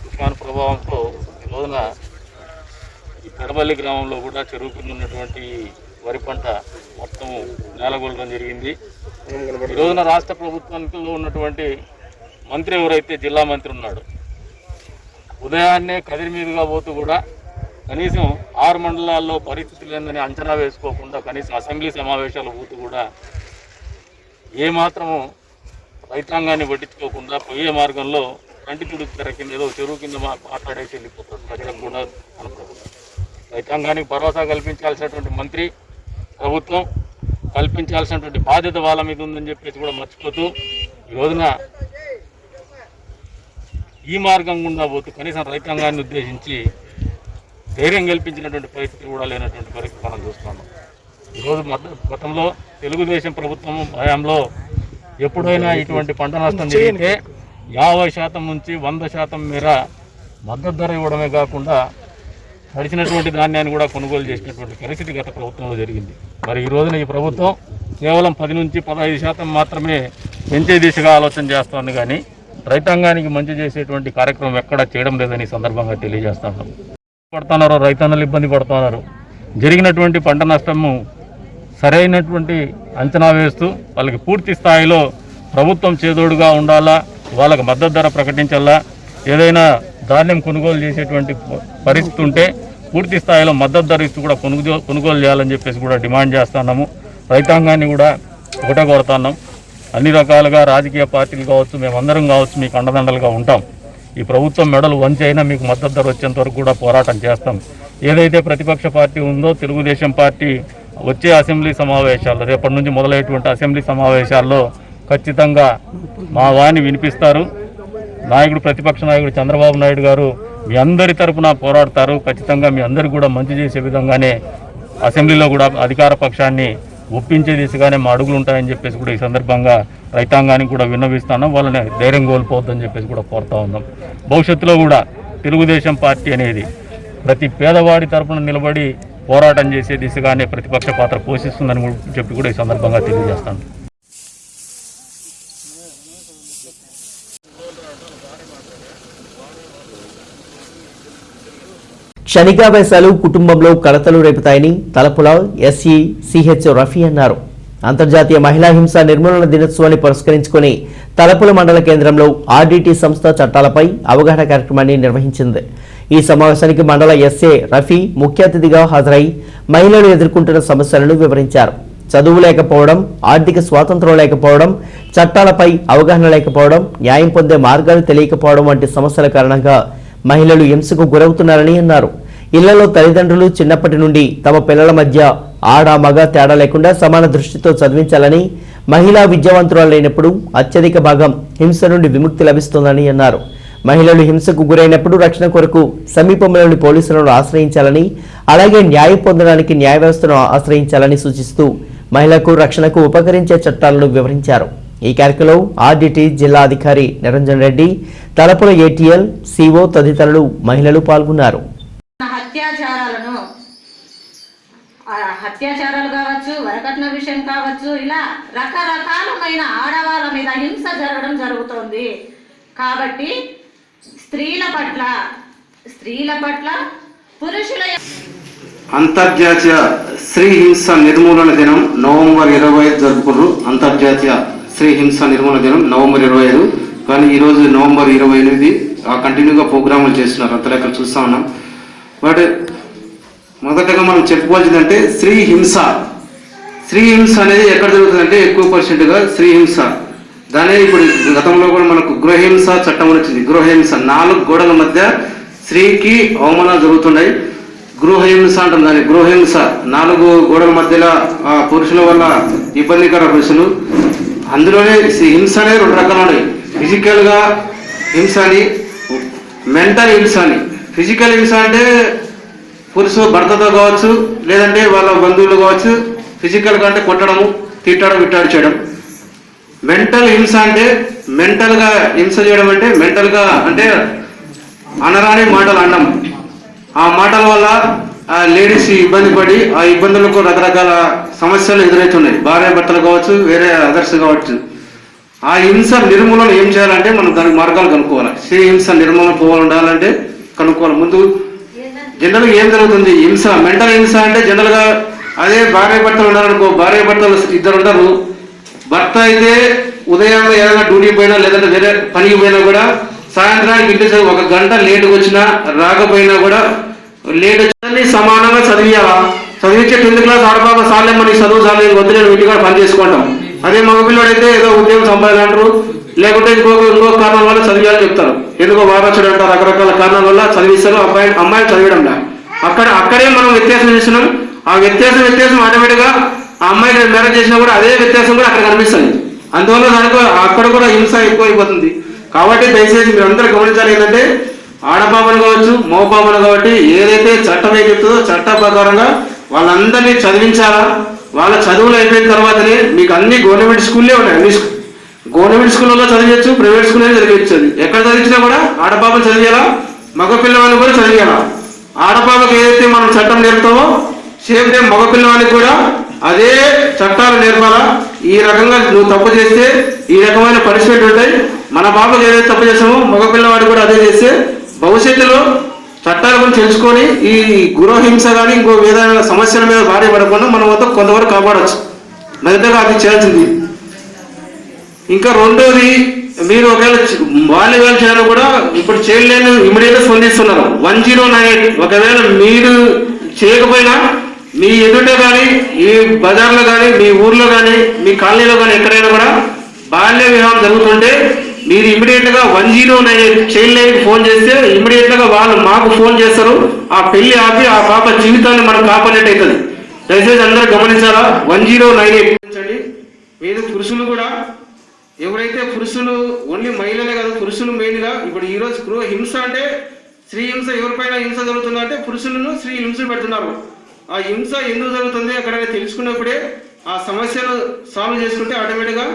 తుఫాను ప్రభావంతో ఈ రోజున ఈ పెడబల్లి గ్రామంలో కూడా చెరువు కింద ఉన్నటువంటి వరి పంట మొత్తం నేలగొల్లడం జరిగింది. ఈ రోజున రాష్ట్ర ప్రభుత్వంలో ఉన్నటువంటి మంత్రి ఎవరైతే జిల్లా మంత్రి ఉన్నాడు, ఉదయాన్నే కదిరి మీదుగా పోతూ కూడా కనీసం 6 మండలాల్లో పరిస్థితులు ఏందని అంచనా వేసుకోకుండా కనీసం అసెంబ్లీ సమావేశాలు పోతూ కూడా ఏమాత్రము రైతాంగాన్ని పట్టించుకోకుండా పోయే మార్గంలో కంటి తుడుపు తెర కింద ఏదో చెరువు కింద మాట్లాడేసి వెళ్ళిపోతారు. ప్రజలకు కూడా అనుకోకుండా రైతాంగానికి భరోసా కల్పించాల్సినటువంటి మంత్రి ప్రభుత్వం కల్పించాల్సినటువంటి బాధ్యత వాళ్ళ మీద ఉందని చెప్పేసి కూడా మర్చిపోతూ ఈ రోజున ఈ మార్గం గుండా పోతూ కనీసం రైతాంగాన్ని ఉద్దేశించి ధైర్యం కల్పించినటువంటి పరిస్థితి కూడా లేనటువంటి పరిస్థితి మనం చూస్తున్నాం. ఈరోజు గతంలో తెలుగుదేశం ప్రభుత్వం హయాంలో ఎప్పుడైనా ఇటువంటి పంట నష్టం జరిగితే 50% నుంచి 100% మేర మద్దతు ధర ఇవ్వడమే కాకుండా తడిచినటువంటి ధాన్యాన్ని కూడా కొనుగోలు చేసినటువంటి పరిస్థితి గత ప్రభుత్వంలో జరిగింది. మరి ఈ రోజున ఈ ప్రభుత్వం కేవలం 10 నుంచి 15% మాత్రమే పెంచే దిశగా ఆలోచన చేస్తోంది, కానీ రైతాంగానికి మంచి చేసేటువంటి కార్యక్రమం ఎక్కడా చేయడం లేదని సందర్భంగా తెలియజేస్తున్నాం. పడుతున్నారు, రైతన్నలు ఇబ్బంది పడుతున్నారు. జరిగినటువంటి పంట నష్టము సరైనటువంటి అంచనా వేస్తూ వాళ్ళకి పూర్తి స్థాయిలో ప్రభుత్వం చేదోడుగా ఉండాలా, వాళ్ళకి మద్దతు ధర ప్రకటించాలా, ఏదైనా ధాన్యం కొనుగోలు చేసేటువంటి పరిస్థితి ఉంటే పూర్తి స్థాయిలో మద్దతు ధర ఇస్తూ కూడా కొనుగోలు చేయాలని చెప్పేసి కూడా డిమాండ్ చేస్తున్నాము. రైతాంగాన్ని కూడా ఒకటే కోరుతున్నాం, అన్ని రకాలుగా రాజకీయ పార్టీలు కావచ్చు, మేమందరం కావచ్చు మీకు అండదండలుగా ఉంటాం. ఈ ప్రభుత్వం మెడలు వంచి అయినా మీకు మద్దతు ధర వచ్చేంత వరకు కూడా పోరాటం చేస్తాం. ఏదైతే ప్రతిపక్ష పార్టీ ఉందో తెలుగుదేశం పార్టీ వచ్చే అసెంబ్లీ సమావేశాల్లో రేపటి నుంచి మొదలయ్యేటువంటి అసెంబ్లీ సమావేశాల్లో ఖచ్చితంగా మా వాణి వినిపిస్తారు. ప్రతిపక్ష నాయకుడు చంద్రబాబు నాయుడు గారు మీ అందరి తరఫున పోరాడతారు. ఖచ్చితంగా మీ అందరికీ కూడా మంచి చేసే విధంగానే అసెంబ్లీలో కూడా అధికార పక్షాన్ని ఒప్పించే దిశగానే మా అడుగులు ఉంటాయని చెప్పేసి కూడా ఈ సందర్భంగా రైతాంగానికి కూడా విన్నవిస్తున్నాం. వాళ్ళని ధైర్యం కోల్పోవద్దని చెప్పేసి కూడా కోరుతా ఉన్నాం. భవిష్యత్తులో కూడా తెలుగుదేశం పార్టీ అనేది ప్రతి పేదవాడి తరఫున నిలబడి పోరాటం చేసే దిశగానే ప్రతిపక్ష పాత్ర పోషిస్తుందని చెప్పి కూడా ఈ సందర్భంగా తెలియజేస్తాను.
క్షణికావేశాలు కుటుంబంలో కలతలు రేపుతాయని తలపుల ఎస్ఈ సిహెచ్ రఫీ అన్నారు. అంతర్జాతీయ మహిళా హింస నిర్మూలన దినోత్సవాన్ని పురస్కరించుకుని తలపుల మండల కేంద్రంలో ఆర్డీటీ సంస్థ చట్టాలపై అవగాహన కార్యక్రమాన్ని నిర్వహించింది. ఈ సమావేశానికి మండల ఎస్ఏ రఫీ ముఖ్య అతిథిగా హాజరై మహిళలు ఎదుర్కొంటున్న సమస్యలను వివరించారు. చదువు లేకపోవడం, ఆర్థిక స్వాతంత్రం లేకపోవడం, చట్టాలపై అవగాహన లేకపోవడం, న్యాయం పొందే మార్గాలు తెలియకపోవడం వంటి సమస్యల కారణంగా మహిళలు హింసకు గురవుతున్నారని అన్నారు. ఇళ్లలో తల్లిదండ్రులు చిన్నప్పటి నుండి తమ పిల్లల మధ్య ఆడ మగ తేడా లేకుండా సమాన దృష్టితో చదివించాలని, మహిళా విద్యావంతురాలు లేనప్పుడు అత్యధిక భాగం హింస నుండి విముక్తి లభిస్తుందని అన్నారు. మహిళలు హింసకు గురైనప్పుడు రక్షణ కొరకు సమీపంలోని పోలీసులను ఆశ్రయించాలని, అలాగే న్యాయం పొందడానికి న్యాయ వ్యవస్థను ఆశ్రయించాలని సూచిస్తూ మహిళలకు రక్షణకు ఉపకరించే చట్టాలను వివరించారు. ఈ కార్యక్రమంలో ఆర్డీటీ జిల్లా అధికారి నిరంజన్ రెడ్డి, తలపుల ఏటీఎల్ సిఓ తదితరులు మహిళలు పాల్గొన్నారు.
అత్యాచారాలు కావచ్చు, వరకట్న విషయం కావచ్చు, ఇలా రకరకాలమైన ఆడవాళ్ళ మీద హింస జరగడం జరుగుతోంది. కాబట్టి స్త్రీల పట్ల పురుషుల
అంతర్జాతీయ స్త్రీ హింస నిర్మూలన దినం నవంబర్ 25 జరుపుకున్నారు. అంతర్జాతీయ స్త్రీ హింస నిర్మూలన దినం నవంబర్ 25, కానీ ఈరోజు నవంబర్ 28 కంటిన్యూగా ప్రోగ్రాములు చేస్తున్నారు. అంత లెక్కలు చూస్తూ ఉన్నాం. బట్ మొదటగా మనం చెప్పుకోవాల్సిందంటే స్త్రీ హింస అనేది ఎక్కడ జరుగుతుందంటే ఎక్కువ పర్సెంట్గా స్త్రీ హింస. దానే ఇప్పుడు గతంలో కూడా మనకు గృహహింస చట్టం వచ్చింది. గృహహింస 4 గోడల మధ్య స్త్రీకి అవమానాలు జరుగుతున్నాయి. గృహహింస అంటాం దాన్ని. గృహహింస 4 గోడల మధ్యలో పురుషుల వల్ల ఇబ్బందికర పురుషులు. అందులోనే హింస అనేది 2 రకాలు ఉన్నాయి. ఫిజికల్గా హింస అని, మెంటల్ హింస అని. ఫిజికల్ హింస అంటే పురుషులు భర్తతో కావచ్చు, లేదంటే వాళ్ళ బంధువులు కావచ్చు, ఫిజికల్గా అంటే కొట్టడము, తిట్టడం, విట్టాడు చేయడం. మెంటల్ హింస అంటే మెంటల్గా హింస చేయడం అంటే మెంటల్గా అంటే అనరాని మాటలు అనడం. ఆ మాటల వల్ల ఆ లేడీస్ ఇబ్బంది పడి ఆ ఇబ్బందులకు రకరకాల సమస్యలు ఎదురవుతున్నాయి. భార్య భర్తలు కావచ్చు, వేరే అదర్స్ కావచ్చు. ఆ హింస నిర్మూలన ఏం చేయాలంటే మనం దానికి మార్గాలు కనుక్కోవాలి. స్త్రీ హింస నిర్మూలన ఉండాలంటే కనుక్కోవాలి. ముందు జనరల్గా ఏం జరుగుతుంది హింస, మెంటల్ హింస అంటే జనరల్గా అదే భార్య భర్తలు ఉన్నారనుకో, భార్య భర్తలు 2 ఉంటారు. భర్త అయితే ఉదయం ఏదైనా డ్యూటీ పోయినా లేదంటే వేరే పనికి పోయినా కూడా సాయంత్రానికి ఇంటి 1 గంట లేటుగా వచ్చినా రాకపోయినా కూడా లేట్ వచ్చి సమానంగా చదివియాలా, చదివించే 10th క్లాస్ ఆడపాప సాలేమ్మ నీ చదువు సాలే వద్దు నేను ఇంటిగా పని చేసుకుంటాం. అదే మగపిల్లడు అయితే ఏదో ఉద్యోగం సంపాదించారు, లేకుంటే ఇంకో కారణాల వల్ల చదివాలని చెప్తారు. ఎందుకో వారసుడు అంటారు, రకరకాల కారణాల వల్ల చదివిస్తారు. అమ్మాయిలు చదివడంలా అక్కడే మనం వ్యత్యాసం చేస్తున్నాం. ఆ వ్యత్యాసం ఆటోమేటిక్గా ఆ అమ్మాయిని మ్యారేజ్ చేసినా కూడా అదే వ్యత్యాసం కూడా అక్కడ కనిపిస్తుంది. అందువల్ల దానికి అక్కడ కూడా హింస ఎక్కువ అయిపోతుంది. కాబట్టి దయచేసి మీరు అందరూ గమనించాలి, ఏంటంటే ఆడపాపలు కావచ్చు మగపాపలు కాబట్టి ఏదైతే చట్టం ఏం చెప్తుందో చట్ట ప్రకారంగా వాళ్ళందరినీ చదివించాలా. వాళ్ళ చదువులు అయిపోయిన తర్వాతనే మీకు అన్ని గవర్నమెంట్ స్కూల్లే ఉన్నాయి. అన్ని గవర్నమెంట్ స్కూళ్ళలో చదివచ్చు, ప్రైవేట్ స్కూల్లో చదివించదు. ఎక్కడ చదివించినా కూడా ఆడపాపలు చదివేలా, మగపిల్లవాడిని కూడా చదివేలా. ఆడపాపకు ఏదైతే మనం చట్టం నేర్పుతామో సేమ్ టైం మగపిల్లవాడికి కూడా అదే చట్టాలు నేర్పాలా. ఈ రకంగా నువ్వు తప్పు చేస్తే ఈ రకమైన పనిష్మెంట్ ఉంటాయి. మన పాపకు ఏదైతే తప్పు చేస్తామో మగపిల్లవాడు కూడా అదే చేస్తే భవిష్యత్తులో చట్టాల గురించి తెలుసుకొని ఈ గృహహింస కానీ ఇంకో ఏదైనా సమస్యల మీద భారీ పడకుండా మనం మొత్తం కొంతవరకు కాపాడవచ్చు. మొదటగా అది చేయాల్సింది. ఇంకా రెండోది, మీరు ఒకవేళ వాలీబాల్ చేయాలని కూడా ఇప్పుడు చేయలేని ఇమీడియట్గా స్పందిస్తున్నారు 1098. ఒకవేళ మీరు చేయకపోయినా మీ ఎదుట కానీ ఈ బజార్లో కానీ మీ ఊర్లో కానీ మీ కాలనీలో కానీ ఎక్కడైనా కూడా బాల్య వివాహం జరుగుతుంటే మీరు ఇమీడియట్గా 1098 చైల్డ్ లైన్కి ఫోన్ చేస్తే ఇమీడియట్గా వాళ్ళు మాకు ఫోన్ చేస్తారు. ఆ పెళ్లి ఆపి ఆ పాప జీవితాన్ని మనం కాపాడినట్టు అవుతుంది. దయచేసి అందరూ గమనించాలా, 1098. మీరు పురుషులు కూడా ఎవరైతే పురుషులు ఓన్లీ మహిళలే కాదు, పురుషులు మెయిన్గా ఇప్పుడు ఈరోజు గృహ హింస అంటే స్త్రీ హింస, ఎవరిపైన హింస జరుగుతుందో అంటే పురుషులను స్త్రీ హింస పెడుతున్నారు. ఆ హింస ఎందుకు జరుగుతుంది అక్కడ తెలుసుకున్నప్పుడే ఆ సమస్యను సాల్వ్ చేసుకుంటే ఆటోమేటిక్గా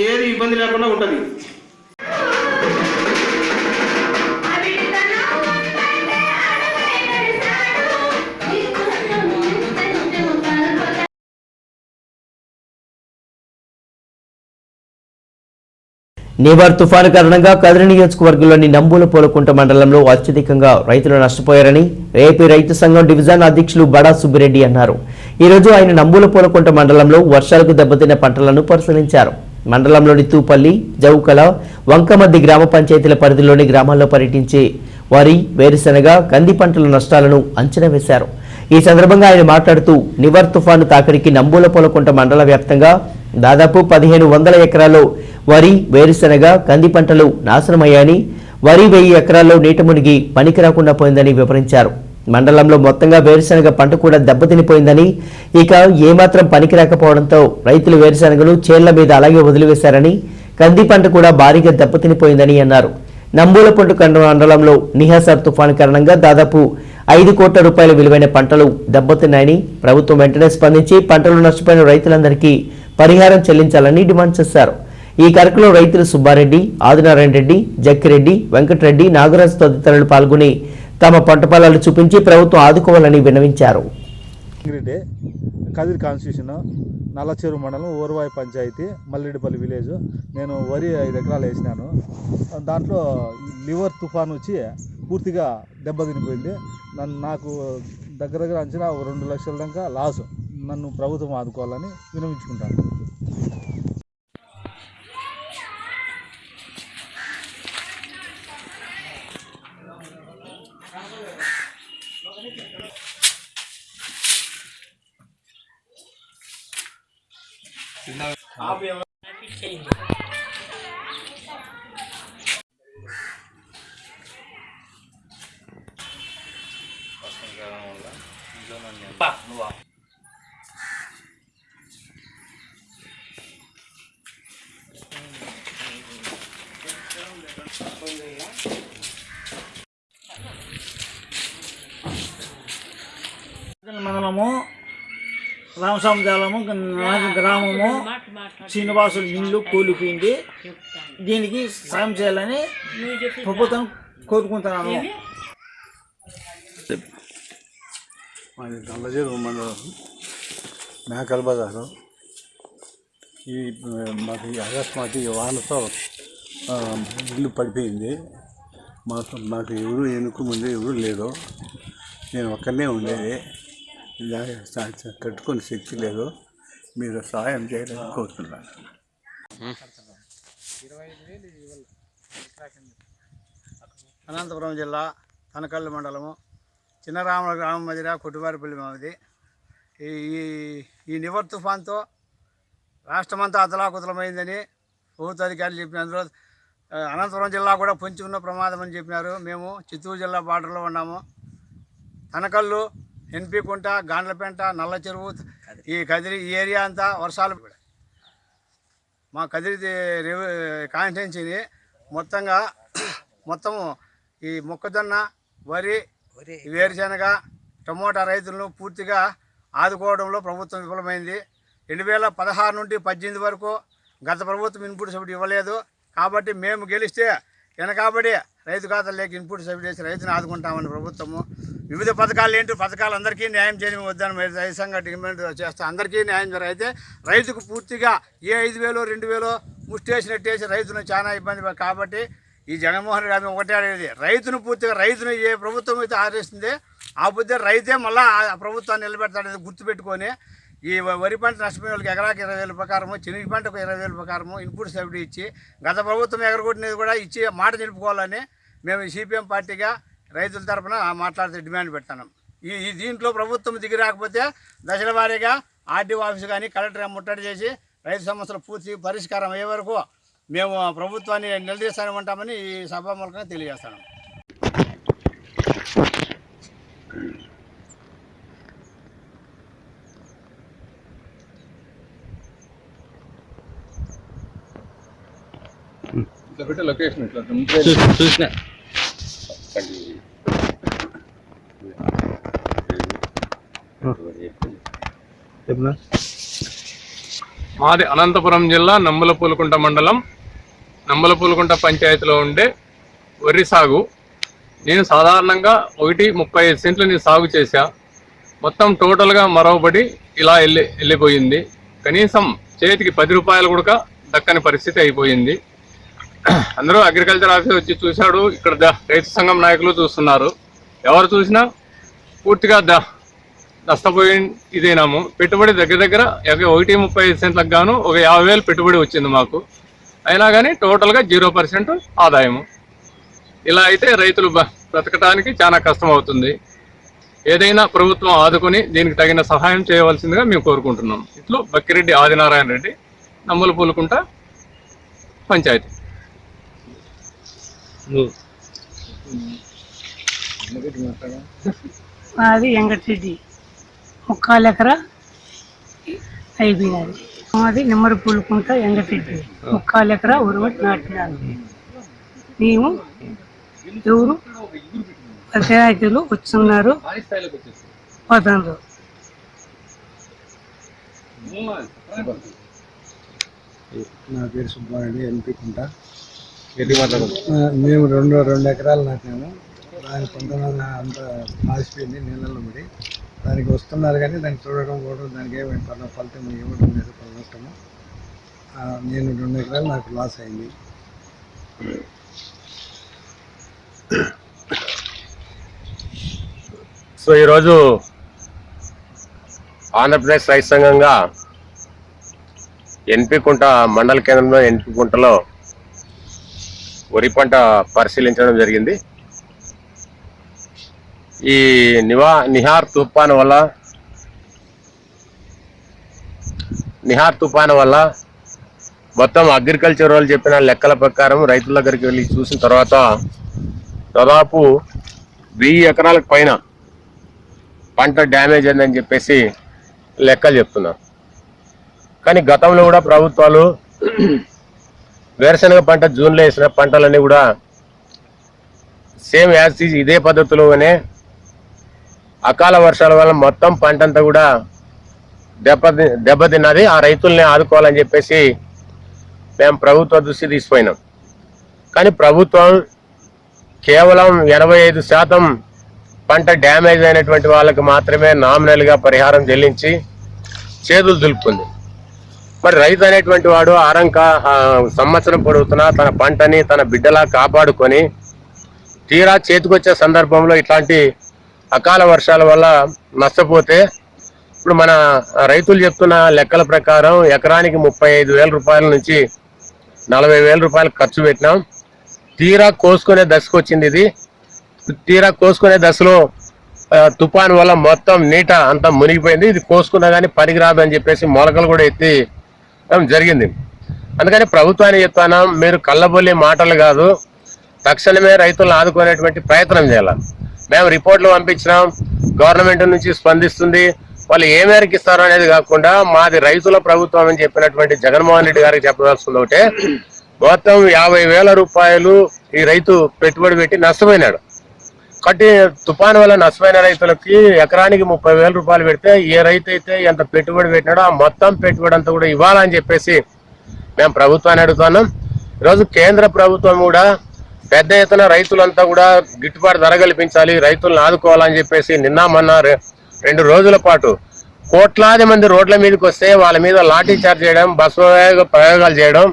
ఏది ఇబ్బంది లేకుండా ఉంటుంది.
నివర్ తుఫాను కారణంగా కదిరి నియోజకవర్గంలోని నంబూలపోలకుంట మండలంలో అత్యధికంగా రైతులు నష్టపోయారని ఏపీ రైతు సంఘం డివిజన్ అధ్యక్షులు బడా సుబ్బిరెడ్డి అన్నారు. ఈ రోజు ఆయన నంబూలపోలకుంట మండలంలో వర్షాలకు దెబ్బతిన్న పంటలను పరిశీలించారు. మండలంలోని తూపల్లి, జౌకల, వంకమద్ది గ్రామ పంచాయతీల పరిధిలోని గ్రామాల్లో పర్యటించి వరి, వేరుశెనగ, కంది పంటల నష్టాలను అంచనా వేశారు. ఈ సందర్భంగా ఆయన మాట్లాడుతూ నివర్ తుఫాను తాకిడికి నంబూలపోలకుంట మండల వ్యాప్తంగా దాదాపు 1500 ఎకరాల్లో వరి, వేరుశెనగ, కంది పంటలు నాశనమయ్యాయని, వరి 1000 ఎకరాల్లో నీట మునిగి పనికి రాకుండా పోయిందని వివరించారు. మండలంలో మొత్తంగా వేరుశెనగ పంట కూడా దెబ్బతినిపోయిందని, ఇక ఏమాత్రం పనికి రాకపోవడంతో రైతులు వేరుశెనగను చేళ్ల మీద అలాగే వదిలివేశారని, కంది పంట కూడా భారీగా దెబ్బతినిపోయిందని అన్నారు. నంబూలపొంట మండలంలో నిహాసర్ తుఫాను కారణంగా దాదాపు 5 కోట్ల రూపాయల విలువైన పంటలు దెబ్బతిన్నాయని, ప్రభుత్వం వెంటనే స్పందించి పంటలు నష్టపోయిన రైతులందరికీ పరిహారం చెల్లించాలని డిమాండ్ చేశారు. ఈ కార్యక్రమంలో రైతులు సుబ్బారెడ్డి, ఆదినారాయణ రెడ్డి, జక్కిరెడ్డి, వెంకటరెడ్డి, నాగరాజు తదితరులు పాల్గొని తమ పంట పొలాలు చూపించి ప్రభుత్వం ఆదుకోవాలని విన్నవించారు.
కదిరి కాన్స్టిట్యూషన్ నల్లచెరువు మండలం ఊరవాయి పంచాయతీ మల్లిడిపల్లి విలేజ్. నేను వరి 5 ఎకరాలు వేసినాను. దాంట్లో లివర్ తుఫాన్ వచ్చి పూర్తిగా దెబ్బతినిపోయింది. నాకు దగ్గర అంచనా 2 లక్షల దాకా లాసు. నన్ను ప్రభుత్వం ఆదుకోవాలని విన్నవించుకుంటాను.
మండలము రామస్వామిదేవము గ్రామము శ్రీనివాసులు ఇల్లు కూలిపోయింది. దీనికి సాయం చేయాలని ప్రభుత్వం కోరుకుంటున్నాను.
మాది నల్లచెరువు మండలం మేకల బజారు. ఈ మాకు అకస్మాత్ వానతో ఇల్లు పడిపోయింది. మాకు ఎవరు ఎన్నుకు ముందు ఎవరు లేదు. నేను ఒక్కనే ఉండేది. కట్టుకునే శక్తి లేదు. మీరు సహాయం చేయాలని కోరుతున్నాను.
అనంతపురం జిల్లా తనకల్లి మండలము
చిన్నరాముల గ్రామం మధ్య కొట్టువారిపల్లి మాది. ఈ ఈ నివర్ తుఫాన్తో రాష్ట్రమంతా అతలాకుతలమైందని ప్రభుత్వ అధికారులు చెప్పినందులో అనంతపురం జిల్లా కూడా పొంచి ఉన్న ప్రమాదం అని చెప్పినారు. మేము చిత్తూరు జిల్లా బార్డర్లో ఉన్నాము. తనకల్లు, ఎన్పి కుంట, గాండ్లపేంట, నల్ల చెరువు, ఈ కదిరి ఈ ఏరియా అంతా వర్షాలు. మా కదిరి కాన్స్టిట్యున్సీని మొత్తము ఈ మొక్కజొన్న, వరి, వేరుశనగ, టమోటా రైతులను పూర్తిగా ఆదుకోవడంలో ప్రభుత్వం విఫలమైంది. 2016 నుండి 18 వరకు గత ప్రభుత్వం ఇన్పుట్ సబ్సిడీ ఇవ్వలేదు. కాబట్టి మేము గెలిస్తే వెనకాబడి రైతు ఖాతాలోకి ఇన్పుట్ సబ్సిడీ వేసి రైతుని ఆదుకుంటామని ప్రభుత్వము వివిధ పథకాలు ఏంటో పథకాలు అందరికీ న్యాయం చేయడం వద్దని రైతు సంఘ డిమాండ్ చేస్తే అందరికీ న్యాయం జరిగితే రైతుకు పూర్తిగా ఏ 5,000 2,000 ముష్టేసినట్టేసి రైతును చాలా ఇబ్బంది. కాబట్టి ఈ జగన్మోహన్ రెడ్డి గారిని ఒకటే అడిగేది, రైతును పూర్తిగా రైతును ఏ ప్రభుత్వం అయితే ఆదేశిస్తుంది ఆ బుద్ధి రైతే మళ్ళీ ఆ ప్రభుత్వాన్ని నిలబెడతాడని గుర్తుపెట్టుకొని ఈ వరి పంట నష్టపోయిన వాళ్ళకి ఎకరాకి 20,000 ప్రకారము, చెనిగి పంటకు 20,000 ప్రకారము ఇన్పుట్ సబ్సిడీ ఇచ్చి గత ప్రభుత్వం ఎగరగొట్టినది కూడా ఇచ్చి మాట నిలుపుకోవాలని మేము సిపిఎం పార్టీగా రైతుల తరఫున మాట్లాడితే డిమాండ్ పెట్టాను. ఈ దీంట్లో ప్రభుత్వం దిగి రాకపోతే దశల వారీగా ఆర్డీఓ ఆఫీస్ కానీ కలెక్టర్ ముట్టడి చేసి రైతు సమస్యలు పూర్తి పరిష్కారం అయ్యే వరకు మేము ప్రభుత్వాన్ని నిలదీస్తామంటామని ఈ సభాముఖంగా తెలియజేస్తాను.
లొకేషన్
చూసిన మాది అనంతపురం జిల్లా నంబలపూలకుంట మండలం నంబలపూలకుంట పంచాయతీలో ఉండే వరి సాగు. నేను సాధారణంగా 1.35 సెంట్లు నేను సాగు చేశా. మొత్తం టోటల్గా మరవబడి ఇలా వెళ్ళిపోయింది. కనీసం చేతికి 10 రూపాయలు కూడా దక్కని పరిస్థితి అయిపోయింది. అందరూ అగ్రికల్చర్ ఆఫీసర్ వచ్చి చూశాడు. ఇక్కడ రైతు సంఘం నాయకులు చూస్తున్నారు. ఎవరు చూసినా పూర్తిగా నష్టపోయి ఇదేనాము. పెట్టుబడి దగ్గర 1.35 సెంట్లకు గాను ఒక 50,000 పెట్టుబడి వచ్చింది మాకు. అయినా కానీ టోటల్గా 0% ఆదాయము. ఇలా అయితే రైతులు బ్రతకడానికి చాలా కష్టం అవుతుంది. ఏదైనా ప్రభుత్వం ఆదుకొని దీనికి తగిన సహాయం చేయవలసిందిగా మేము కోరుకుంటున్నాం. ఇట్లు బక్కిరెడ్డి ఆదినారాయణ రెడ్డి, నంబలపూలకుంట పంచాయతీ.
మాది వెంకటరెడ్డి, 3/4 ఎకరా అయిపోయినది. మాది నంబలపూలకుంట వెంకటరెడ్డి, 3/4 ఎకరా ఉరువటి నాటినాను. మేము ఎవరు పంచాయతీలు వచ్చున్నారు పోతారు.
నా పేరు సుబ్బారెడ్డి, ఎన్పి కుంట. మేము 2 ఎకరాలు నాటినాము. దాని కొంతమంది అంత మాసిపోయింది నీళ్ళల్లో పడి. దానికి వస్తున్నారు కానీ దాన్ని చూడడం కూడా దానికి ఏమి ఫలితం ఇవ్వడం లేదు, నష్టము. నేను 2 ఎకరాలు నాకు లాస్ అయింది.
సో ఈరోజు ఆంధ్రప్రదేశ్ రైతు సంఘంగా ఎన్పి కుంట మండల కేంద్రంలో ఎన్పి కుంటలో వరి పంట పరిశీలించడం జరిగింది. ఈ నిహార్ తుఫాను వల్ల మొత్తం అగ్రికల్చర్ వాళ్ళు చెప్పిన లెక్కల ప్రకారం రైతుల దగ్గరికి వెళ్ళి చూసిన తర్వాత దాదాపు 1000 ఎకరాలకు పైన పంట డ్యామేజ్ అయిందని చెప్పేసి లెక్కలు చెప్తున్నారు. కానీ గతంలో కూడా ప్రభుత్వాలు వేరుశనగ పంట జూన్లో వేసిన పంటలన్నీ కూడా సేమ్ యాజ్ ఇదే పద్ధతిలోనే అకాల వర్షాల వల్ల మొత్తం పంట అంతా కూడా దెబ్బతిన్నది. ఆ రైతుల్ని ఆదుకోవాలని చెప్పేసి మేము ప్రభుత్వ దృష్టి తీసుకుపోయినాం. కానీ ప్రభుత్వం కేవలం 85% పంట డ్యామేజ్ అయినటువంటి వాళ్ళకి మాత్రమే నామినల్గా పరిహారం చెల్లించి చేతులు దులుపుకుంది. మరి రైతు అనేటువంటి వాడు సంవత్సరం పొడుగుతున్నా తన పంటని తన బిడ్డలా కాపాడుకొని తీరా చేతికొచ్చే సందర్భంలో ఇట్లాంటి అకాల వర్షాల వల్ల నష్టపోతే ఇప్పుడు మన రైతులు చెప్తున్న లెక్కల ప్రకారం ఎకరానికి 35,000 రూపాయల నుంచి 40,000 రూపాయలు ఖర్చు పెట్టినాం. తీరా కోసుకునే దశకు వచ్చింది. ఇది తీరా కోసుకునే దశలో తుఫాన్ వల్ల మొత్తం నీట అంతా మునిగిపోయింది. ఇది కోసుకున్నా కానీ పనికిరాదు అని చెప్పేసి మొలకలు కూడా ఎత్తి జరిగింది. అందుకని ప్రభుత్వాన్ని చెప్తాను, మీరు కళ్ళబొల్లి మాటలు కాదు, తక్షణమే రైతులను ఆదుకునేటువంటి ప్రయత్నం చేయాలి. మేము రిపోర్ట్లు పంపించినాం, గవర్నమెంట్ నుంచి స్పందిస్తుంది. వాళ్ళు ఏ మేరకు ఇస్తారు అనేది కాకుండా మాది రైతుల ప్రభుత్వం అని చెప్పినటువంటి జగన్మోహన్ రెడ్డి గారికి చెప్పవలసింది ఒకటే, మొత్తం 50,000 రూపాయలు ఈ రైతు పెట్టుబడి పెట్టి నష్టపోయినాడు. కాబట్టి తుఫాను వల్ల నష్టపోయిన రైతులకి ఎకరానికి 30,000 రూపాయలు పెడితే ఏ రైతు అయితే ఎంత పెట్టుబడి పెట్టినాడో ఆ మొత్తం పెట్టుబడి అంతా కూడా ఇవ్వాలని చెప్పేసి మేము ప్రభుత్వాన్ని అడుగుతున్నాం. ఈరోజు కేంద్ర ప్రభుత్వం కూడా పెద్ద ఎత్తున రైతులంతా కూడా గిట్టుబాటు ధర కల్పించాలి, రైతులను ఆదుకోవాలని చెప్పేసి నిన్న మొన్న 2 రోజుల పాటు కోట్లాది మంది రోడ్ల మీదకి వస్తే వాళ్ళ మీద లాఠీ చార్జ్ చేయడం, బస్సు ప్రయోగాలు చేయడం,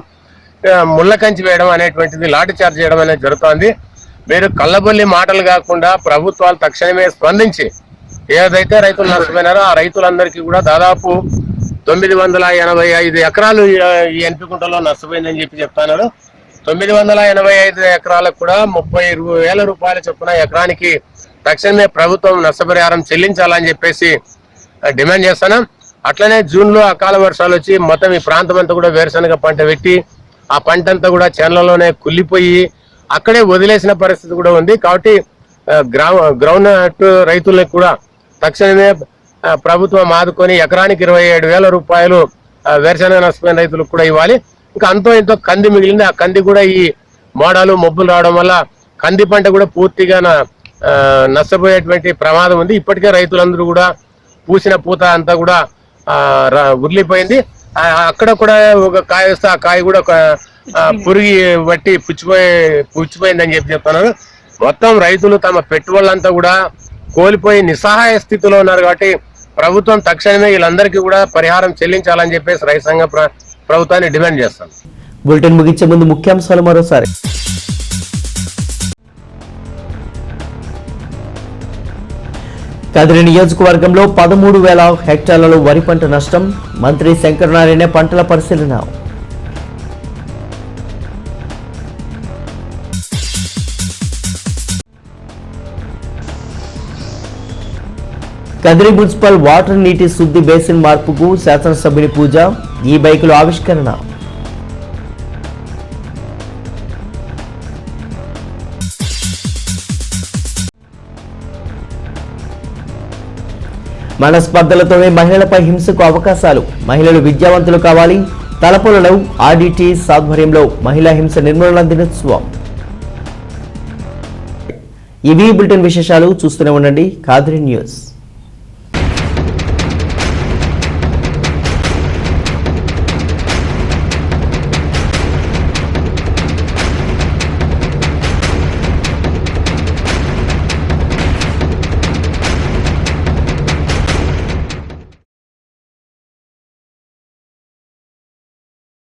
ముళ్ళ కంచి వేయడం అనేటువంటిది, లాఠీ చార్జ్ చేయడం అనేది జరుగుతోంది. మీరు కళ్ళబొల్లి మాటలు కాకుండా ప్రభుత్వాలు తక్షణమే స్పందించి ఏదైతే రైతులు నష్టపోయినారో ఆ రైతులందరికీ కూడా దాదాపు 985 ఎకరాలు ఈ ఎన్పికుంటలో నష్టపోయిందని చెప్పి చెప్తున్నారు. 985 ఎకరాలకు కూడా 30,000 రూపాయల చొప్పున ఎకరానికి తక్షణమే ప్రభుత్వం నష్టపరిహారం చెల్లించాలని చెప్పేసి డిమాండ్ చేస్తాను. అట్లనే జూన్లో అకాల వర్షాలు వచ్చి మొత్తం ఈ ప్రాంతం అంతా కూడా వేరుశనగ పంట పెట్టి ఆ పంట అంతా కూడా చేనులలోనే కుళ్ళిపోయి అక్కడే వదిలేసిన పరిస్థితి కూడా ఉంది. కాబట్టి గ్రౌండ్ రైతులకు కూడా తక్షణమే ప్రభుత్వం ఆదుకొని ఎకరానికి 27,000 రూపాయలు వేరుశనగ నష్టపోయిన రైతులకు కూడా ఇవ్వాలి. ఇంకా అంతో ఇంతో కంది మిగిలింది, ఆ కంది కూడా ఈ మోడాలు మబ్బులు రావడం వల్ల కంది పంట కూడా పూర్తిగా నష్టపోయేటువంటి ప్రమాదం ఉంది. ఇప్పటికే రైతులందరూ కూడా పూసిన పూత అంతా కూడా ఉర్లిపోయింది. అక్కడ కూడా ఒక కాయ వస్తే ఆ కాయ కూడా పురిగి బట్టి పుచ్చిపోయిందని చెప్తున్నారు. మొత్తం రైతులు తమ పెట్టుబడులంతా కూడా కోల్పోయి నిస్సహాయ స్థితిలో ఉన్నారు. కాబట్టి ప్రభుత్వం తక్షణమే వీళ్ళందరికీ కూడా పరిహారం చెల్లించాలని చెప్పేసి రైతు సంఘ ప్రభుత్వాన్ని డిమాండ్ చేస్తాం.
బులెటిన్ ముగించే ముందు ముఖ్యాంశాలు మరోసారి. కదిరి నియోజకవర్గంలో 13,000 హెక్టార్లలో వరి పంట నష్టం, మంత్రి శంకరనారాయణ పంటల పరిశీలన. కదిరి మున్సిపల్ వాటర్ నీటి శుద్ధి బేసిన్ మార్పుకు శాసనసభ్యుని పూజ, ఈ బైకులు ఆవిష్కరణ. మనస్పర్ధలతోనే మహిళలపై హింసకు అవకాశాలు, మహిళలు విద్యావంతులు కావాలి, తలపొలలో ఆర్డిటి ఆధ్వర్యంలో మహిళా హింస నిర్మూలన దినోత్సవం. ఇవి బులెటిన్ విశేషాలు. చూస్తూనే ఉండండి కాదిరి న్యూస్.